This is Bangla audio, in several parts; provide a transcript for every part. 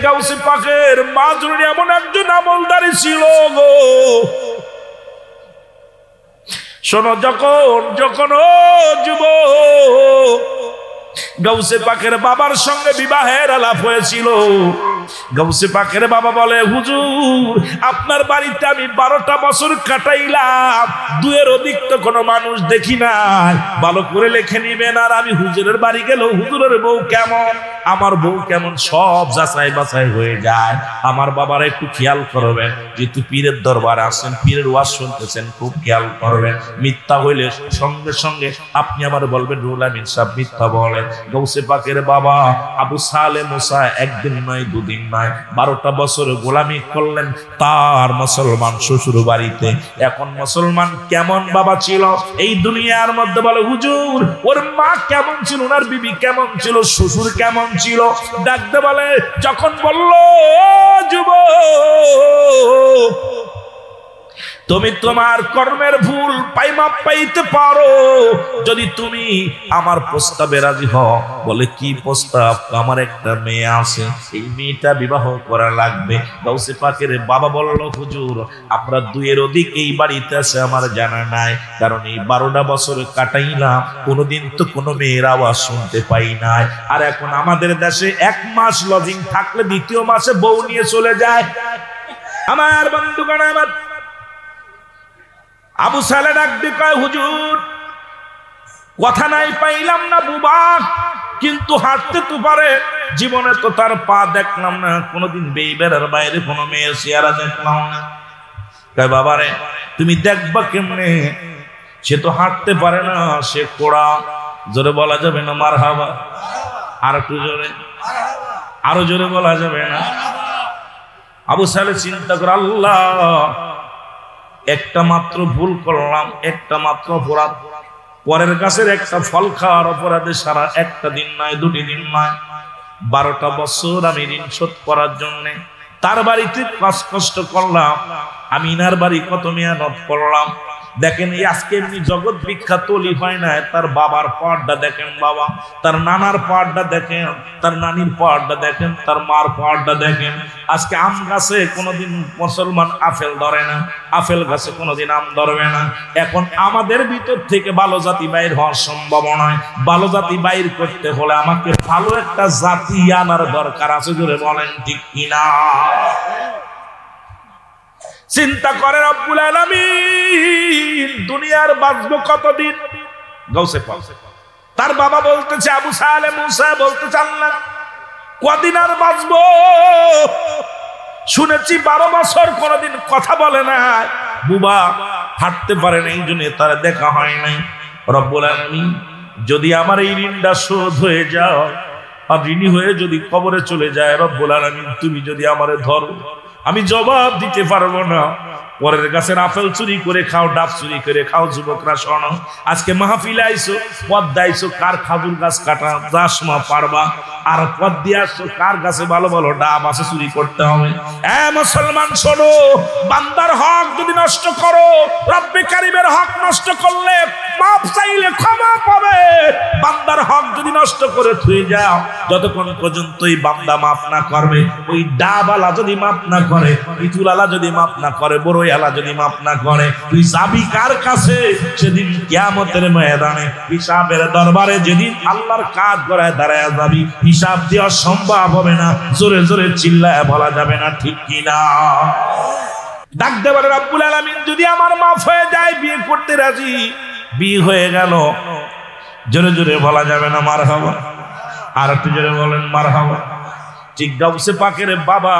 গাউসে পাকের মাজরুনি এমন একজন আমলদারি ছিল গো। শোনো, যখন ও যুবক গাউসে পাকের বাবার সঙ্গে বিবাহের আলাপ হয়েছিল, গাউসে পাকের বাবা বলে, হুজুর আপনার বাড়িতে আমি 12টা বছর কাটাইলাম, 2-এর অধিক তো কোনো মানুষ দেখি নাই, ভালো করে লিখে নিবেন। আর আমি হুজুরের বাড়ি গেলেও হুজুরের বউ কেমন, আমার বউ কেমন, সব যাচাই বাছাই হয়ে যায়। আমার বাবার একটু খেয়াল করবেন, যেহেতু পীরের দরবারে আসেন, পীরের ওয়াজ শুনতেছেন, খুব খেয়াল করবেন। মিথ্যা হইলে সঙ্গে সঙ্গে আপনি আমার বলবেন রুহুল আমিন সাহেব মিথ্যা বলেন। গাউসে পাকের বাবা আবু সালে মুসা একদিন নয়, 2 দিন নয়, 12টা বছর গোলামি করলেন তার মুসলমান শ্বশুর বাড়িতে। এখন মুসলমান কেমন বাবা ছিল এই দুনিয়ার মধ্যে, বলে হুজুর ওর মা কেমন ছিল, ওনার বিবি কেমন ছিল, শ্বশুর কেমন ছিল, ডাকতে বলে, যখন বললো যুবক তুমি তোমার কর্মের ভুল মাপ পাইতে পারো যদি তুমি আমার প্রস্তাবে রাজি হও। বলে কি প্রস্তাব? আমার একটা মেয়ে আছে, এই মেয়েটা বিবাহ করা লাগবে। গাউসে পাকের বাবা বলল, হুজুর আমরা 2-এর অধিক এই বাড়িতে আছে আমার জানা নাই, কারণ এই 12টা বছর কাটাইলাম, কোনোদিন তো কোনো মেয়ের আওয়াজ শুনতে পাই নাই। আর এখন আমাদের দেশে 1 মাস লজিং থাকলে 2য় মাসে বউ নিয়ে চলে যায়। আমার বন্ধুগণ, আমার আবু সালে ডাক দিয়ে কয়, হুজুর কথা নাই পাইলাম না বুবা, কিন্তু হাঁটতে তো পারে, জীবনে তো তার পা দেখলাম না, কোনোদিন বেইবেরার বাইরে কোনো মেয়ের চেহারা দেখলাম না। কয় বাবারে তুমি দেখবা কেমনে, সে তো হাঁটতে পারে না, সে কোড়া। জোরে বলা যাবে না মারহাবা? আর একটু জোরে, আরো জোরে বলা যাবে না? আবু সালে চিন্তা করে, আল্লাহ একটা মাত্র ভুল করলাম, একটা মাত্র অপরাধ, পরের গাছের একটা ফল খাওয়ার অপরাধে সারা একটা দিন নয়, 2টি দিন নয়, 12টা বছর আমি ঋণ শোধ করার জন্য তার বাড়িতে কষ্ট করলাম, আমি ইনার বাড়ি কত মেহনত করলাম। দেখেন এই আজকে এমনি জগৎ বিখ্যাত অলি হয় না, তার বাবার পাহাড়টা দেখেন বাবা, তার নানার পাহাড়টা দেখেন, তার নানির পাহাড়টা দেখেন, তার মার পাহাড়টা দেখেন। আজকে আম গাছে কোনোদিন মুসলমান আপেল ধরে না, আপেল গাছে কোনোদিন আম ধরবে না। এখন আমাদের ভিতর থেকে ভালো জাতি বাইর হওয়ার সম্ভব নয়। ভালো জাতি বাইর করতে হলে আমাকে ভালো একটা জাতি আনার দরকার আছে, জোরে বলেন ঠিক কিনা? চিন্তা করে রব্বুল আলামিন দুনিয়ার বাঁচবো কতদিন? গাউসে পাক তার বাবা বলতেছে, আবু সালে মুসা বলতেছে, আল্লাহ কদিন আর বাঁচবো? শুনেছি 12 বছর কোনদিন কথা বলে না, বুবা হাঁটতে পারে না, এই জন্য তার দেখা হয় নাই। রব্বুল আলামিন যদি আমার এই ঋণটা শোধ হয়ে যায়, আর ঋণী হয়ে যদি কবরে চলে যায়, রব্বুল আলামিন তুমি যদি আমারে ধরো, আমি জবাব দিতে পারবো না। পরের গাছের আপেল চুরি করে খাও, ডাব চুরি করে খাও। যুবকরা শোনো, আজকে মাহফিলে আইসো, পথ দাইছো, কার খাজুর গাছ কাটা যাসমা পারবা, আর পথ দিয়ে আসছো কার গাছে ভালো ভালো ডাব আছে, চুরি করতে হবে। মুসলমান শোনো, বান্দার হক যদি নষ্ট করো, রব্বে কারিমের হক নষ্ট করলে মাপ চাইলে ক্ষমা পাবে। বান্দার হক যদি নষ্ট করে থুয়ে যাও, যতক্ষণ পর্যন্ত এই বান্দা মাফ না করবে, ওই ডাবালা যদি মাফ না করে, ইতুলালা যদি মাফ না করে, বড়ই আলা যদি মাফ না করে, তুই যাবি কার কাছে? সেদিন কিয়ামতের ময়দানে, হিসাবের দরবারে যেদিন আল্লাহর কাজ করায় দাঁড়ায় যাবি, হিসাব দেওয়া সম্ভব হবে না, জোরে জোরে চিল্লায় বলা যাবে না, ঠিক কিনা? ডাক দেবার রব্বুল আলামিন যদি আমার মাফ হয়ে যায়, বিয়ে করতে রাজি, বিয়ে হয়ে গেল, জোরে জোরে বলা যাবে না মারহাবা? আর একটু জোরে বলেন মারহাবা? ঠিক গাউসে পাকের বাবা,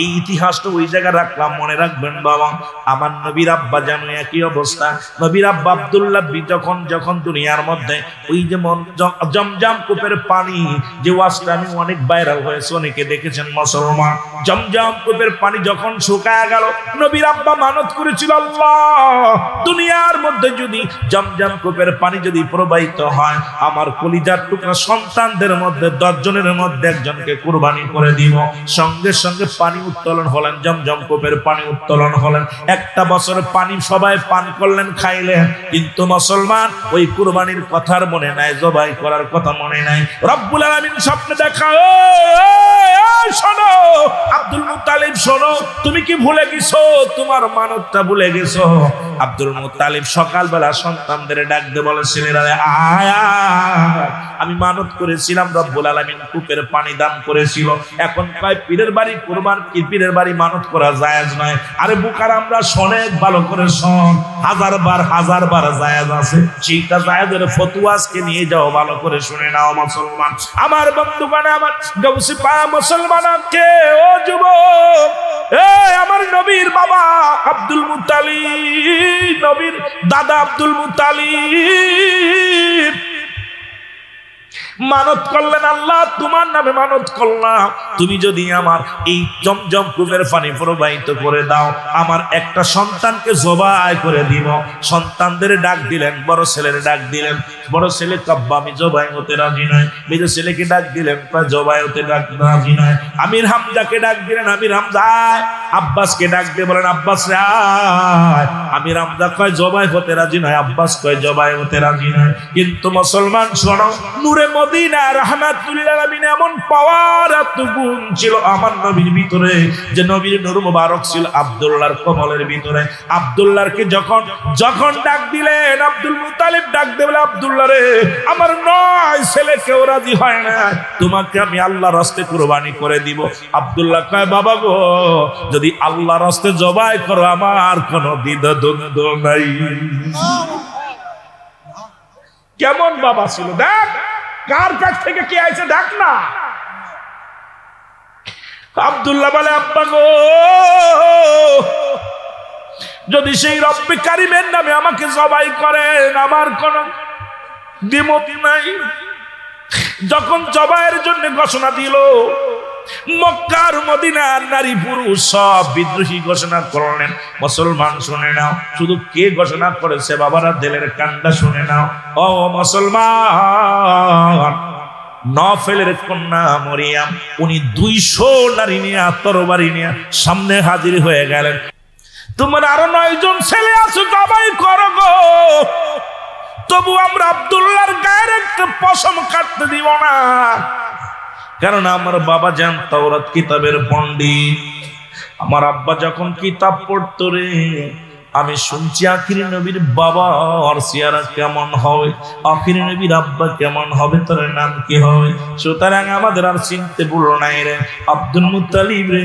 এই ইতিহাসটা ওই জায়গায় রাখলাম, মনে রাখবেন বাবা। আমার নবীর আব্বা জানো একই অবস্থা। নবীর আব্বা আব্দুল্লাহ যখন দুনিয়ার মধ্যে ওই যেমন জমজম কূপের পানি, যে ওয়াজটা আমি অনেক ভাইরাল হয়েছে, অনেকে দেখেছেন মুসলমান, জমজম কূপের পানি যখন শুকায় গেল, নবীর আব্বা মানত করেছিল, আল্লাহ দুনিয়ার মধ্যে যদি জমজম কূপের পানি যদি প্রবাহিত হয়, আমার কলিজার টুকরা সন্তানদের মধ্যে 10 জনের মধ্যে একজনকে কুরবানি করে দিব। সঙ্গে সঙ্গে পানি উত্তোলন হলেন, জমজম কূপের পানি উত্তোলন হলেন। 1টা বছর পানি সবাই পান করলেন, খাইলেন, কিন্তু মুসলমান ওই কুরবানির কথার মনে নাই, জবাই করার কথা মনে নাই। রব্বুল আলামিন স্বপ্নে দেখা, শোনো মুত্তালিব শোনো, তুমি কি ভুলে গেছো? তোমার মানতটা ভুলে গেছো? আব্দুল মুত্তালিব সকালবেলা সন্তানদের ডাক দিয়ে বলে, ছেলেরা আয়, আমি মানত করেছিলাম রব্বুল আলামিন কূপের পানি দান করেছিল, এখন কয় পীরের বাড়ি কুরবান কি পীরের বাড়ি মানত করা জায়েজ নয়। আরে বুকার আমরা শোনেক ভালো করে শোন, হাজার বার জায়েজ আছে, সেইটা জায়েজের ফতোয়া আজকে নিয়ে যাও, ভালো করে শুনে নাও মুসলমান। আমার বন্ধুগণ, আমার গৌসে পাক মুসলমানকে, ও যুবক, আমার নবীর বাবা আব্দুল মুত্তালিব, নবীর দাদা আব্দুল মুত্তালিব মানত করলেন, আল্লাহ তোমার নামে মানত করলাম, তুমি যদি আমার এই জমজম কূপের পানি প্রবাহিত করে দাও, আমার একটা সন্তানকে জবাই করে দিব। সন্তানদের ডাক দিলেন, বড় ছেলের ডাক দিলেন, বড় ছেলে কাব্বা আমি জবাই হতে রাজি নয়। মেজো ছেলেকে ডাক দিলেন, জবাই হতে রাজি নয়। আমির হামজাকে ডাক দিলেন, আমির হামজা। আব্বাসকে ডাক দিয়ে বলেন, আব্বাস রায়। আমির হামজা কয় জবাই হতে রাজি নয়, আব্বাস কয় জবাই হতে রাজি নয়। কিন্তু মুসলমান শোনো, নূরে মদিনা রাহমাতুল লিল আলামিন এমন পাওয়ার, এত গুণ ছিল আমার নবীর ভিতরে, যে নবীর নূর মুবারক ছিল আব্দুল্লাহর কমলের ভিতরে। আব্দুল্লাহকে যখন ডাক দিলেন, আব্দুল মুত্তালিব ডাক দিয়ে বলে, আব্দুল্লাহ রে, আমার 9 ছেলে কেউ রাজি হয় না, তোমাকে আমি আল্লাহর রাস্তে কুরবানি করে দিব। আব্দুল্লাহ কয়, বাবা গো, যদি আল্লাহর রাস্তে জবাই করো, আমার কোনো দ্বিধাদ্বন্দ্ব নাই। কেমন বাবা ছিল দেখ, কার কাছ থেকে কি আইছে দেখ না। আব্দুল্লাহ বলে, আব্বা গো, যদি সেই রব্বে কারিমের নামে আমাকে জবাই করেন, আমার কোন দ্বিমত নাই। যখন জবাইয়ের জন্য ঘোষণা দিল, মক্কার মদিনার নারী পুরুষ সব বিদ্রোহী ঘোষণা করলেন। মুসলমান শুনে নাও, শুধু কে ঘোষণা করেছে বাবারা, দিলের কান্ডা শুনে নাও। ও মুসলমান, নফেলের কন্যা মরিয়াম, উনি 200 নারী নিয়ে তরবারি নিয়ে সামনে হাজির হয়ে গেলেন। তোমার আরো 9 জন ছেলে আছে, জবাই করো গো, তবু আমরা আব্দুল্লাহর গায়ের একটা পশম কাটতে দিব না, কারণ আমার বাবা জান তাওরাত কিতাবের পণ্ডিত। আমার আব্বা যখন কিতাব পড়তো রে, আমি শুনছি আখিরি নবীর বাবা আর চেহারা কেমন হবে, আখিরি নবীর আব্বা কেমন হবে, তার নাম কি হবে। সুতরাং আমাদের আর চিনতে ভুল নাই রে, আব্দুল মুত্তালিব রে,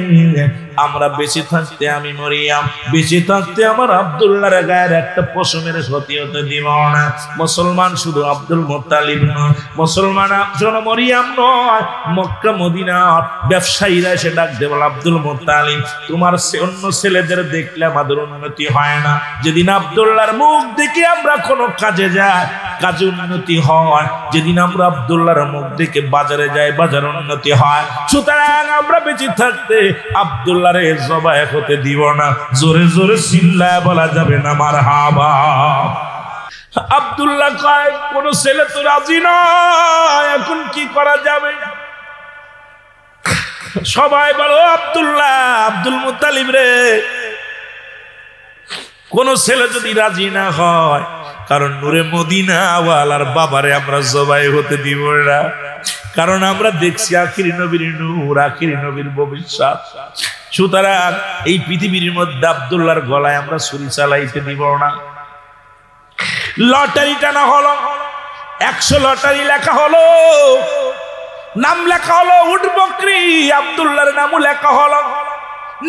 আমরা বেঁচে থাকতে, আমি মরিয়াম বেঁচে থাকতে আমার আব্দুল্লাহর গায়ের একটা পশমের ক্ষতি হতে দিব না। মুসলমান শুধু আব্দুল মুত্তালিব নয়, মুসলমান শুধু মরিয়াম নয়, মক্কা মদিনার ব্যবসায়ীরা এসে ডাক দেব, আব্দুল মুত্তালিব, তোমার অন্য ছেলেদের দেখলে আমাদের উন্নতি হয় না। যেদিন আব্দুল্লাহর মুখ দেখে আমরা কোনো কাজে যাই, কাজে উন্নতি হয়। যেদিন আমরা আব্দুল্লাহর মুখ দেখে বাজারে যাই, বাজার উন্নতি হয়। সুতরাং আমরা বেঁচে থাকতে আব্দুল্লাহরে জবাই হতে দিব না। জোরে জোরে চিল্লায় বলা যাবে না মারহাবা। আব্দুল্লাহ কয়, কোন ছেলে তো রাজি নয়, এখন কি করা যাবে? সবাই বলো, আব্দুল্লাহ, আব্দুল মুত্তালিব রে, কোন ছেলে যদি রাজি না হয়, কারণ নূরে মদিনা ওয়ালার বাবারে আমরা জবাই হতে দিব না, কারণ আমরা দেখছি আখিরি নবীর নূর, আখিরি নবীর ভবিষ্যৎ। সুতরাং এই পৃথিবীর মধ্যে আব্দুল্লাহর গলায় আমরা ছুরি চালাইতে দিব না। লটারি টানা হলো, 100 লটারি লেখা হলো, নাম লেখা হলো উট বকরি, আব্দুল্লাহর নামও লেখা হলো।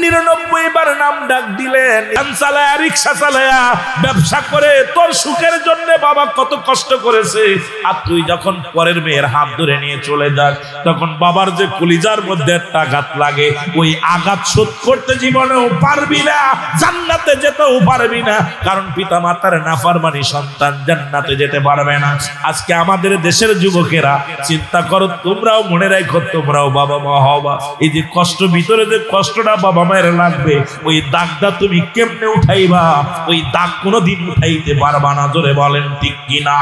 99 বার নাম ডাক দিলেন, চালায়া রিক্সা চালায়া ব্যবসা করে তোর সুখের জন্য বাবা কত কষ্ট করেছে, আর তুই যখন পরের মেয়ের হাত ধরে নিয়ে চলে যাস, তখন বাবার যে কলিজার মধ্যে একটা আঘাত লাগে, ওই আঘাত শোধ করতে জীবনেও পারবি না, জান্নাতে যেতেও পারবি না, কারণ পিতা মাতার নাফরমানি সন্তান জান্নাতে যেতে পারবে না। আজকে আমাদের দেশের যুবকেরা চিন্তা করো, তোমরাও মনে রাখো, তোমরাও বাবা মা হবা, এই যে কষ্ট ভিতরে যে কষ্টটা বাবা মায়ের লাগবে, ওই দাগটা তুমি কেমনে উঠাইবা? ওই দাগ কোনোদিন উঠাইতে পারবা না। জোরে বলেন ঠিক কিনা?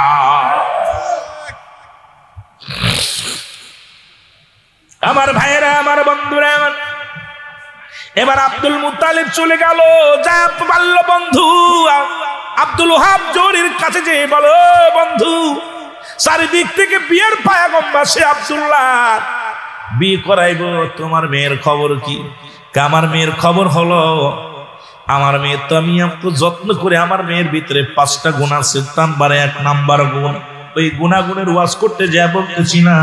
আমার ভাইয়েরা, আমার বন্ধুরা, এবার আব্দুল মুত্তালিব চলে গেল, যা বাল্য বন্ধু আব্দুল ওহাব জোহরির কাছে যে বলো, বন্ধু, চারিদিক থেকে বিয়ের পায়াগম্বা সে আব্দুল্লাহ, বিয়ে করাইব, তোমার মেয়ের খবর কি? আমার মেয়ের খবর হলো, আমার মেয়ে তো আমি এত যত্ন করে, আমার মেয়ের ভিতরে 5টা গুণ আছে। নাম্বার 1 নাম্বার গুণ, ওই গুণাগুণের ওয়াজ করতে যা বলতেছি না,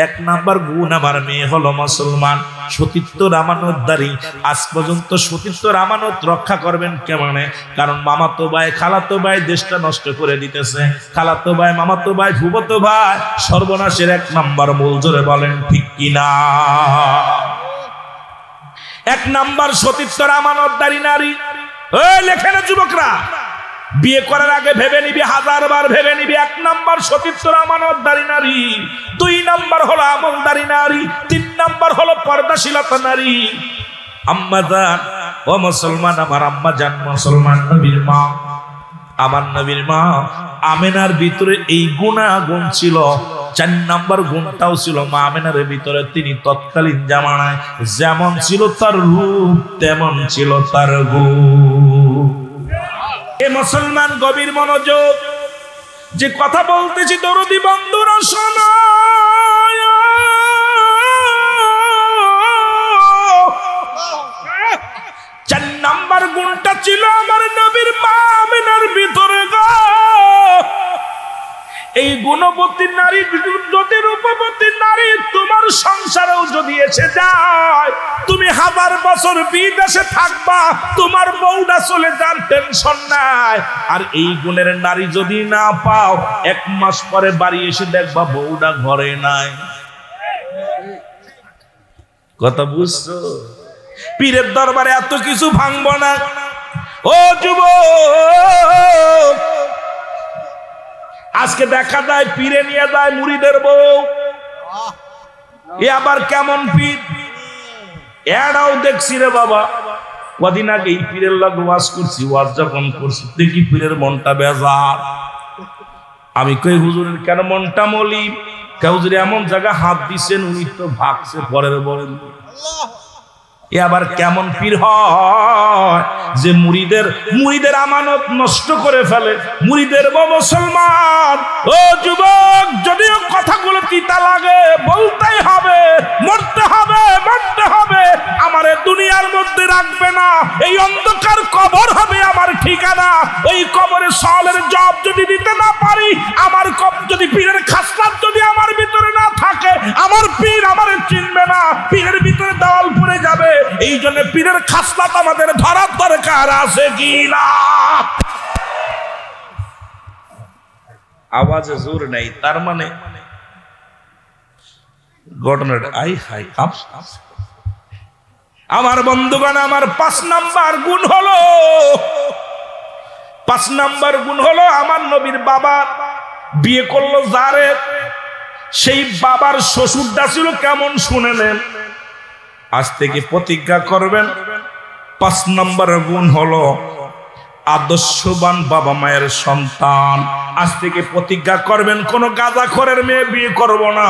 1 নাম্বার গুণ আমার মেয়ে হলো মুসলমান, সতীত্বর আমানতদারী। আজ পর্যন্ত সতীত্বর আমানত রক্ষা করবেন কেমনে? কারণ মামাতো ভাই খালাতো ভাই দেশটা নষ্ট করে দিতেছে, খালাতো ভাই মামাতো ভাই ফুফাতো ভাই সর্বনাশের 1 নাম্বার মূল। জোরে বলেন ঠিক কিনা? 1 নাম্বার সতীত্বর আমানতদারী নারী। ওই লেখেন যুবকরা, বিয়ে করার আগে ভেবে নিবি, 1000 বার ভেবে নিবি। 1 নাম্বার সতীত্বর আমানতদারী নারী, 2 নাম্বার হলো আমলদারী নারী, 3 নাম্বার হলো পর্দাশীলতা নারী। আম্মা জান, ও মুসলমান, আমার আম্মা জান মুসলমান নবীর মা, আমার নবীর মা আমেনার ভিতরে এই গুণাগুণ ছিল। 4 নাম্বার গুণটাও ছিল মা আমেনার ভিতরে। তিনি তৎকালীন জামানায় যেমন ছিল তার রূপ, তেমন ছিল তার গুণ। এ মুসলমান গভীর মনোযোগ, যে কথা বলতেছি দরদি বন্ধুরা শোনো। 4 নাম্বার গুণটা ছিল আমার নবীর মা আমেনার ভিতরে গো। এই গুণবতী নারী, যদি রূপবতী নারী তোমার সংসারেও যদি এসে যায়, তুমি 1000 বছর বিদেশে থাকবা, তোমার বউটা চলে যান, টেনশন নাই। আর এই গুণের নারী যদি না পাও, 1 মাস পরে বাড়ি এসে দেখবা বউটা ঘরে নাই। কথা বুঝছো? পীরের দরবারে এত কিছু ভাঙবো না। ও যুবক, আজকে দেখা যায় পীরে নিয়ে যায় মুরিদের বউ। এ আবার কেমন পীর? এরাও দেখছি রে বাবা। কদিন আগে এই পীরের লাগে ওয়াজ করছি, ওয়াজ যখন করছি দেখি পীরের মনটা বেজার। আমি কই হুজুরের কেন মনটা মলিন? হুজুর এমন জায়গা হাত দিছেন, উনি তো ভাগছে পরের বলেন। এ আবার কেমন পীর হয় যে মুরিদের আমানত নষ্ট করে ফেলে? মুরিদের মুসলমান, ও যুবক, যদিও কথাগুলো তিতা লাগে, বলতেই হবে, মরতে হবে, মরতে হবে। আমার দুনিয়ার মধ্যে রাখবে না, এই অন্ধকার কবর হবে আমার ঠিকানা। ওই কবরে সওয়ালের জবাব যদি দিতে না পারি, আমার যদি পীরের খাসলাত যদি আমার ভিতরে না থাকে, আমার পীর আমারে চিনবে না, পীরের ভিতরে দেওয়াল পড়ে যাবে। এই জন্য পীরের খাসলাত আমাদের ধরার দরকার আছে কি না? আওয়াজে জোর নেই, তার মানে ঘটনাটা আই হাই আপ। আমার বন্ধুগণ, আমার 5 নাম্বার গুণ হলো, 5 নাম্বার গুণ হলো আমার নবীর বাবা বিয়ে করলো যারে, সেই বাবার শ্বশুরটা ছিল কেমন শুনে নেন। আজ থেকে প্রতিজ্ঞা করবেন, 5 নাম্বার গুণ হলো আদর্শবান বাবা মায়ের সন্তান। আজ থেকে প্রতিজ্ঞা করবেন, কোন গাঁজাখোরের মেয়ে বিয়ে করব না,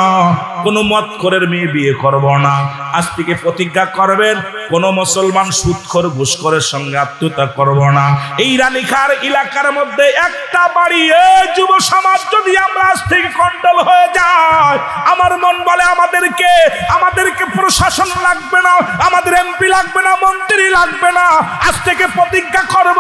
কোন মদখোরের মেয়ে বিয়ে করব না। আজ থেকে প্রতিজ্ঞা করবেন, কোন মুসলমান সুদখোর ঘুষখোরের সঙ্গে আত্মীয়তা করব না। এই রানীখার এলাকার মধ্যে একটা বাড়ি, যুব সমাজ যদি আমরা আজ থেকে কন্ট্রোল হয়ে যায়, আমার মন বলে আমাদেরকে প্রশাসন লাগবে না, আমাদের এমপি লাগবে না, মন্ত্রী লাগবে না। আজ থেকে প্রতিজ্ঞা করব,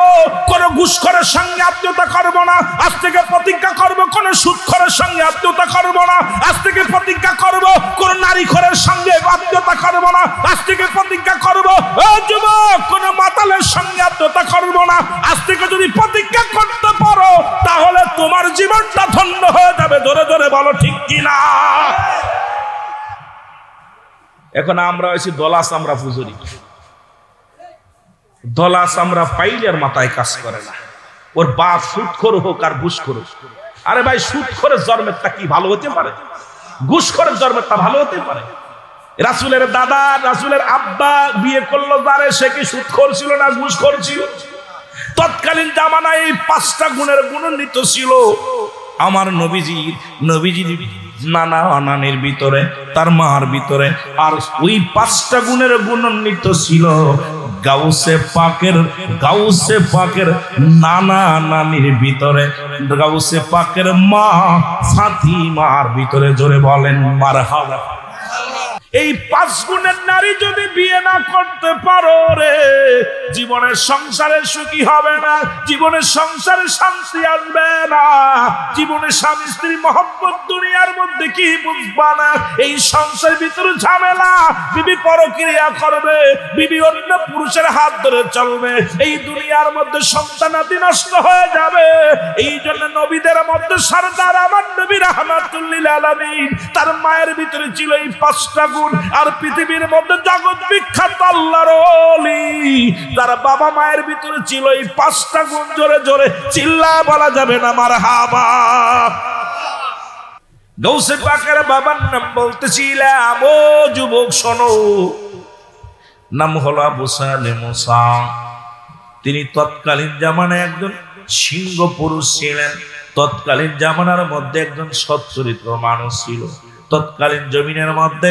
কোন ঘুষখোরের সঙ্গে আত্মীয়তা করব না। আজ থেকে প্রতিজ্ঞা করব, কোন সুদখোরের সঙ্গে আত্মীয়তা করব না। আজ থেকে প্রতিজ্ঞা করব, কোন নারীখোরের সঙ্গে আত্মীয়তা করব না। আজ থেকে প্রতিজ্ঞা করব, ও যুবক, কোন মাতালের সঙ্গে আত্মীয়তা করব না। আজ থেকে যদি প্রতিজ্ঞা করতে পারো, তাহলে তোমার জীবনটা ধন্য হয়ে যাবে। জোরে জোরে বলো ঠিক কিনা? এখন আমরা হয়েছি দলা চামড়া ফুজুরি। দলা চামড়া পাইলে আর মাথায় কাজ করে না। ওর বাপ সুদখোর হোক আর ঘুষখোর হোক, আরে ভাই, সুদখোরের জন্মেরটা কি ভালো হতে পারে? ঘুষখোরের জন্মেরটা ভালো হতে পারে? রাসূলের দাদা, রাসূলের আব্বা বিয়ে করলো যারে, সে কি সুদখোর ছিল না ঘুষখোর ছিল? তৎকালীন জামানায় এই 5টা গুণের গুণান্বিত ছিল আমার নবীজির নানা নানির ভিতরে, তার মার ভিতরে। আর ওই 5টা গুণের গুণান্বিত ছিল গাউসে পাকের নানা নানির ভিতরে, গাউসে পাকের মা ফাতিমার ভিতরে। জোরে বলেন মারহাবা। এই 5 গুণের নারী যদি বিয়ে না করতে করতে পারো রে, জীবনের সংসারে সুখী হবে না, জীবনের সংসারে শান্তি আসবে না, জীবনে স্বামী স্ত্রী মহব্বত দুনিয়ার মধ্যে কি বুঝবা না। এই সংসারের ভিতরে ঝামেলা, বিবি পরক্রিয়া করবে, বিবি অন্য পুরুষের হাত ধরে চলবে, এই দুনিয়ার মধ্যে সন্তানাদি নষ্ট হয়ে যাবে। এই জন্য নবীদের মধ্যে সরদার আমার নবী রাহমাতুল্লিল আলামিন, তার মায়ের ভিতরে ছিল এই 5টা গুণ। আর পৃথিবীর মধ্যে জগৎ বিখ্যাত আল্লাহর ওলি, তার বাবা মায়ের ভিতরে ছিল এই 5টা গুণ। জোরে জোরে চিল্লা বলা যাবে না মারহাবা। গৌসে পাকের বাবার নাম বলতেছিলাম, ও যুবক শোনো, নাম হলো আবু সালেহ মুসা। তিনি তৎকালীন জামানায় একজন সিংহ পুরুষ ছিলেন, তৎকালীন জামানার মধ্যে একজন সচ্চরিত্র মানুষ ছিল। তৎকালীন জমিনের মধ্যে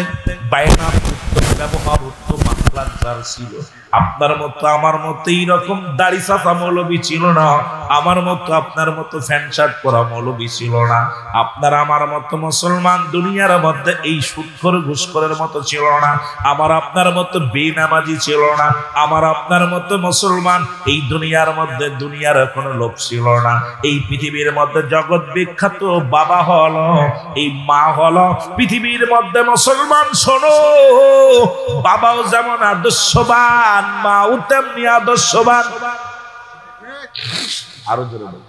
বায়না উত্তম ব্যবহার উত্তম আখলাক ছিল। আপনার মতো আমার মতো এইরকম দাড়ি চাপা মৌলবী ছিল না, আমার মতো আপনার মতো প্যান্ট শার্ট পরা মৌলবী ছিল না, আপনার আমার মতো মুসলমান দুনিয়ার মধ্যে এই সুদখোর ঘুষখোরের মতো ছিল না, আমার আপনার মতো বেনামাজি ছিল না, আমার আপনার মতো মুসলমান এই দুনিয়ার মধ্যে দুনিয়ার কোনো লোক ছিল না। এই পৃথিবীর মধ্যে জগৎ বিখ্যাত বাবা হলো, এই মা হলো পৃথিবীর মধ্যে মুসলমান। শোনো, বাবাও যেমন আদর্শবান, মাও তেমনি আদর্শবান। আরো জোরে বলুন।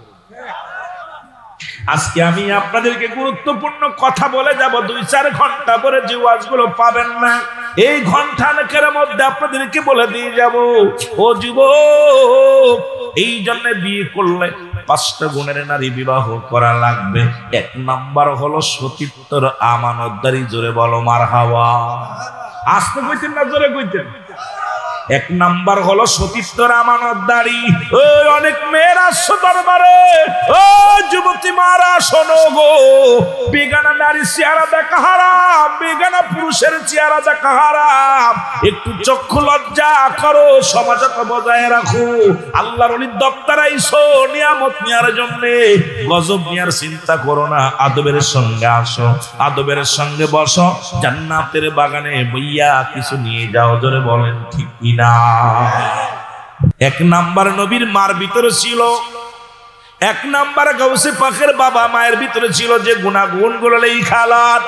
আজকে আমি আপনাদেরকে গুরুত্বপূর্ণ কথা বলে যাব, 2-4 ঘন্টা পরে যে ওয়াজগুলো পাবেন না, এই ঘন্টাখানেকের মধ্যে আপনাদেরকে বলে দিয়ে যাব। ও যুবক, এই জন্য বিয়ে করলে 5টা গুণের নারী বিবাহ করা লাগবে। 1 নাম্বার হলো সতীত্বর আমানতদারি। জোরে বলো মারহাবা। আসতে কইতেন না জোরে কইতেন? 1 নাম্বার হলো সতীত্বর আমানতদারি। ওই অনেক মেয়েরা আসছে দরবারে, ও যুবতী মারা শোনো গো, বেগানা নারী চেহারা দেখা হারাম, বেগানা পুরুষের চেহারা দেখা হারাম। একটু চক্ষু লজ্জা করো, সমাজতা বজায় রাখো। আল্লাহর ওলির দপ্তর আইছো নিয়ামত নেওয়ার জন্য, গজব নেওয়ার চিন্তা করো না। আদবের সঙ্গে আসো, আদবের সঙ্গে বসো, জান্নাতের বাগানে বইয়া কিছু নিয়ে যাও। জোরে বলেন ঠিক কিনা? 1 নাম্বার নবীর মার ভিতরে ছিল, 1 নাম্বার গাউসে পাকের বাবা মায়ের ভিতরে ছিল যে গুণাগুণ গুলো এই খালাত।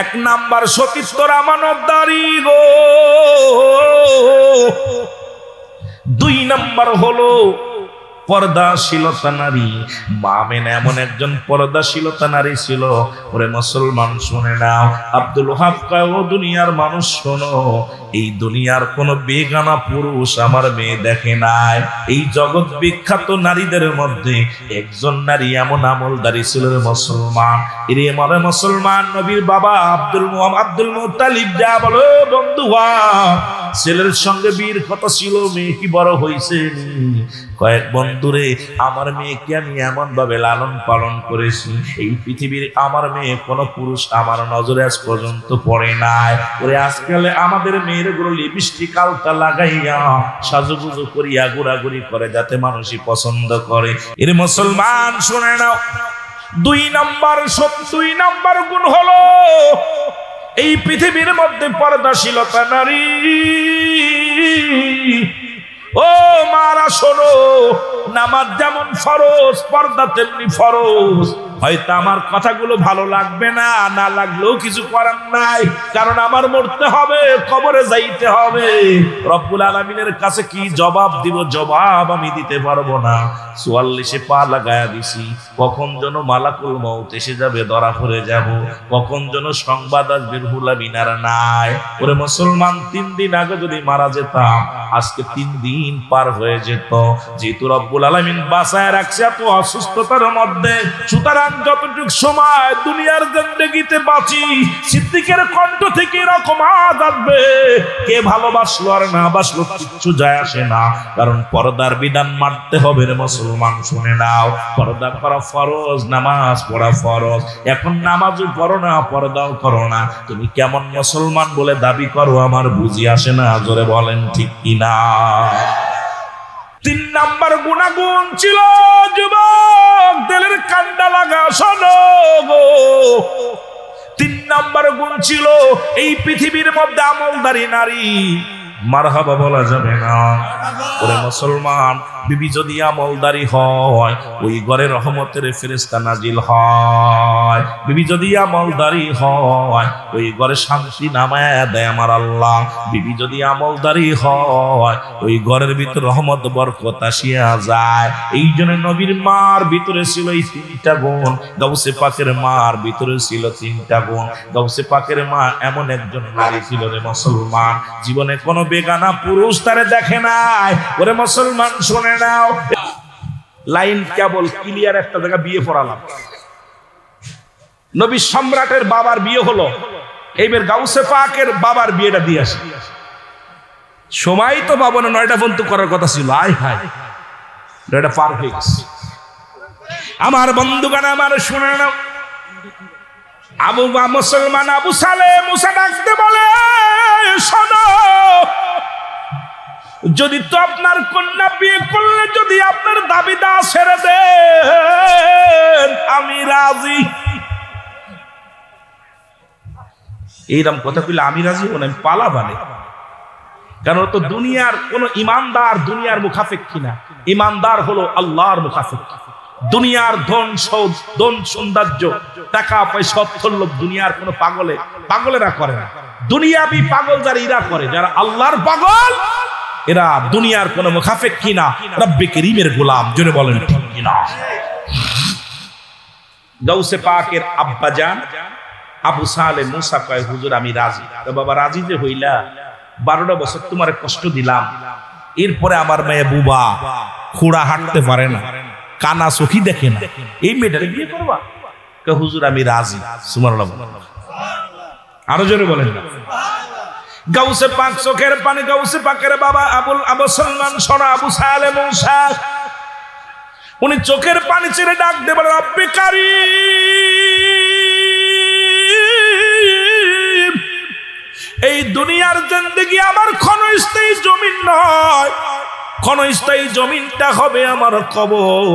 1 নাম্বার সতীত্বর আমানতদারি গো। 2 নাম্বার হলো পর্দাশীলতা নারী। মা মেনে এমন একজন পর্দাশীলতা নারী ছিল। ওরে মুসলমান শুনে নাও, আব্দুল ওহাব কয়, ও দুনিয়ার মানুষ শোনো, এই দুনিয়ার কোন বেগানা পুরুষ আমার মেয়ে দেখে নাই। এই জগৎ বিখ্যাত নারীদের মধ্যে একজন নারী এমন আমলদারি ছিল রে মুসলমান। এরে আমার মুসলমান, নবীর বাবা আব্দুল মুত্তালিব যা বলো বন্ধু, ছেলের সঙ্গে বিয়ের কথা ছিল, মেয়ে কি বড় হয়েছে? কয়েক বন্ধুরে, আমার মেয়েকে আমি এমন ভাবে লালন পালন করেছি, এই পৃথিবীর আমার মেয়ে কোন পুরুষ আমার নজরে আজ পর্যন্ত পড়ে নাই। ওরে আজকাল আমাদের মেয়ের গুলো লিপস্টিক আলতা লাগাইয়া সাজুগুজু করিয়া ঘোরাঘুরি করে, যাতে মানুষই পছন্দ করে। এর মুসলমান শুনে নাও, 2 নাম্বার গুণ হলো এই পৃথিবীর মধ্যে পর্দাশীলতা নারী। ও মারা শোনো, নামাজ যেমন ফরজ, পর্দা তেমনি ফরজ। হয়তো আমার কথাগুলো ভালো লাগবে না, না লাগলেও কিছু করার নাই, কারণ আমার মরতে হবে, কবরে যাইতে হবে। রব্বুল আলামিনের কাছে কি জবাব দিব? জবাব আমি দিতে পারবো না। 44-এ পা লাগায়া দিছি, কখন যেন মালাকুল মউত এসে যাবে, ধরা পড়ে যাব, কখন যেন সংবাদ আসবে রুহুল আমিনার নাই। ওরে মুসলমান, 3 দিন আগে যদি মারা যেতাম, আজকে 3 দিন পার হয়ে যেত। যেহেতু রব্বুল আলামিন বাঁচায় রাখছে এত অসুস্থতার মধ্যে, সুতরাং যতটুকু সময় দুনিয়ার জিন্দেগিতে বাঁচি, সিদ্দিকের কণ্ঠ থেকে এরকম আওয়াজ আসবে, কে ভালোবাসলো আর না বাসলো কিচ্ছু যায় আসে না, কারণ পর্দার বিধান মানতে হবে রে মুসলমান। শুনে নাও, পর্দা করা ফরজ, নামাজ পড়া ফরজ। এখন নামাজও পড়ো না, পর্দাও করো না, তুমি কেমন মুসলমান বলে দাবি করো আমার বুঝি আসে না। জোরে বলেন ঠিক কিনা? 3 নাম্বার গুণাগুণ ছিল, যুবক দিলের কান্ডা লাগা শোনো গো। 3 নাম্বার গুণ ছিল এই পৃথিবীর মধ্যে আমলদারি নারী। মারহাবা বলা যাবে না? ওরে মুসলমান, বিবি যদি আমলদারি হয় ওই ঘরে রহমতের ফেরেশতা নাজিল হয়। বিবি যদি আমলদারি হয় ওই ঘরে শান্তি নামায় দেয় আমার আল্লাহ। বিবি যদি আমলদারি হয় ওই ঘরের ভিতর রহমত বরকত আসিয়া যায়। এই জন্য নবীর মার ভিতরে ছিল এই তিনটা গুণ, গাউসে পাকের মার ভিতরে ছিল তিনটা গুণ। গাউসে পাকের মা এমন একজন নারী ছিল রে মুসলমান, জীবনে কোনো বেগানা পুরুষ তারে দেখে নাই। ওরে মুসলমান শুনে নাও, লাইন কেবল ক্লিয়ার একটা জায়গা বিয়ে পড়ালাম। নবী সম্রাটের বাবার বিয়ে হলো, এইবার গাউসে পাকের বাবার বিয়েটা দিয়ে আসি। সময় তো পাবো না, 9টা বন্ধু করার কথা ছিল। আয় হায়, এটা পার হয়ে গেছে। আমার বন্ধুগণ আমার শুনে নাও, আবু বা মুসলমান আবু সালে মুসা ডাকতে বলে, শোনো, যদি তো আপনার কন্যা বিয়ে করলে যদি আপনার দাবিদা ছেড়ে দেন আমি রাজি। এইরকম কথা কইলে আমি রাজি হব না, আমি পালা বানে। কারণ তো দুনিয়ার কোন ইমানদার দুনিয়ার মুখাপেক্ষী না, ইমানদার হলো আল্লাহর মুখাপেক্ষী। দুনিয়ার ধন সৌন্দর্য টাকা পয়সা অর্থলোভ দুনিয়ার কোন পাগলেরা করে না। দুনিয়াবি পাগল যারা এরা করে, যারা আল্লাহর পাগল এরা দুনিয়ার কোন মুখাপেক্ষী না, রব্বে কারীমের গোলাম। জোরে বলেন ঠিক কিনা? গাউসে পাকের আব্বা জান আবু সালে মুসা কয়, হুজুর আমি রাজি। তো বাবা রাজি যে হইলা, 12টা বছর তোমার কষ্ট দিলাম, এরপরে আমার মেয়ে বুবা, খুঁড়া হাঁটতে পারে না, কানা চোখি দেখে না, এই মেয়েটারে বিয়ে করবা? হুজুর আমি রাজি। সুবহানাল্লাহ। আরো জোরে বলেন না। গাউসে পাক চোখের পানি, গাউসে পাকের বাবা আবু সালমান সোনা আবু সালে মুসা, উনি চোখের পানি ছেড়ে ডাক দিয়ে বলে, রব্বে কারীম, এই দুনিয়ার জিন্দেগি আমার ক্ষণস্থায়ী জমিন নয়, ক্ষণস্থায়ী জমিনটা হবে আমার কবর।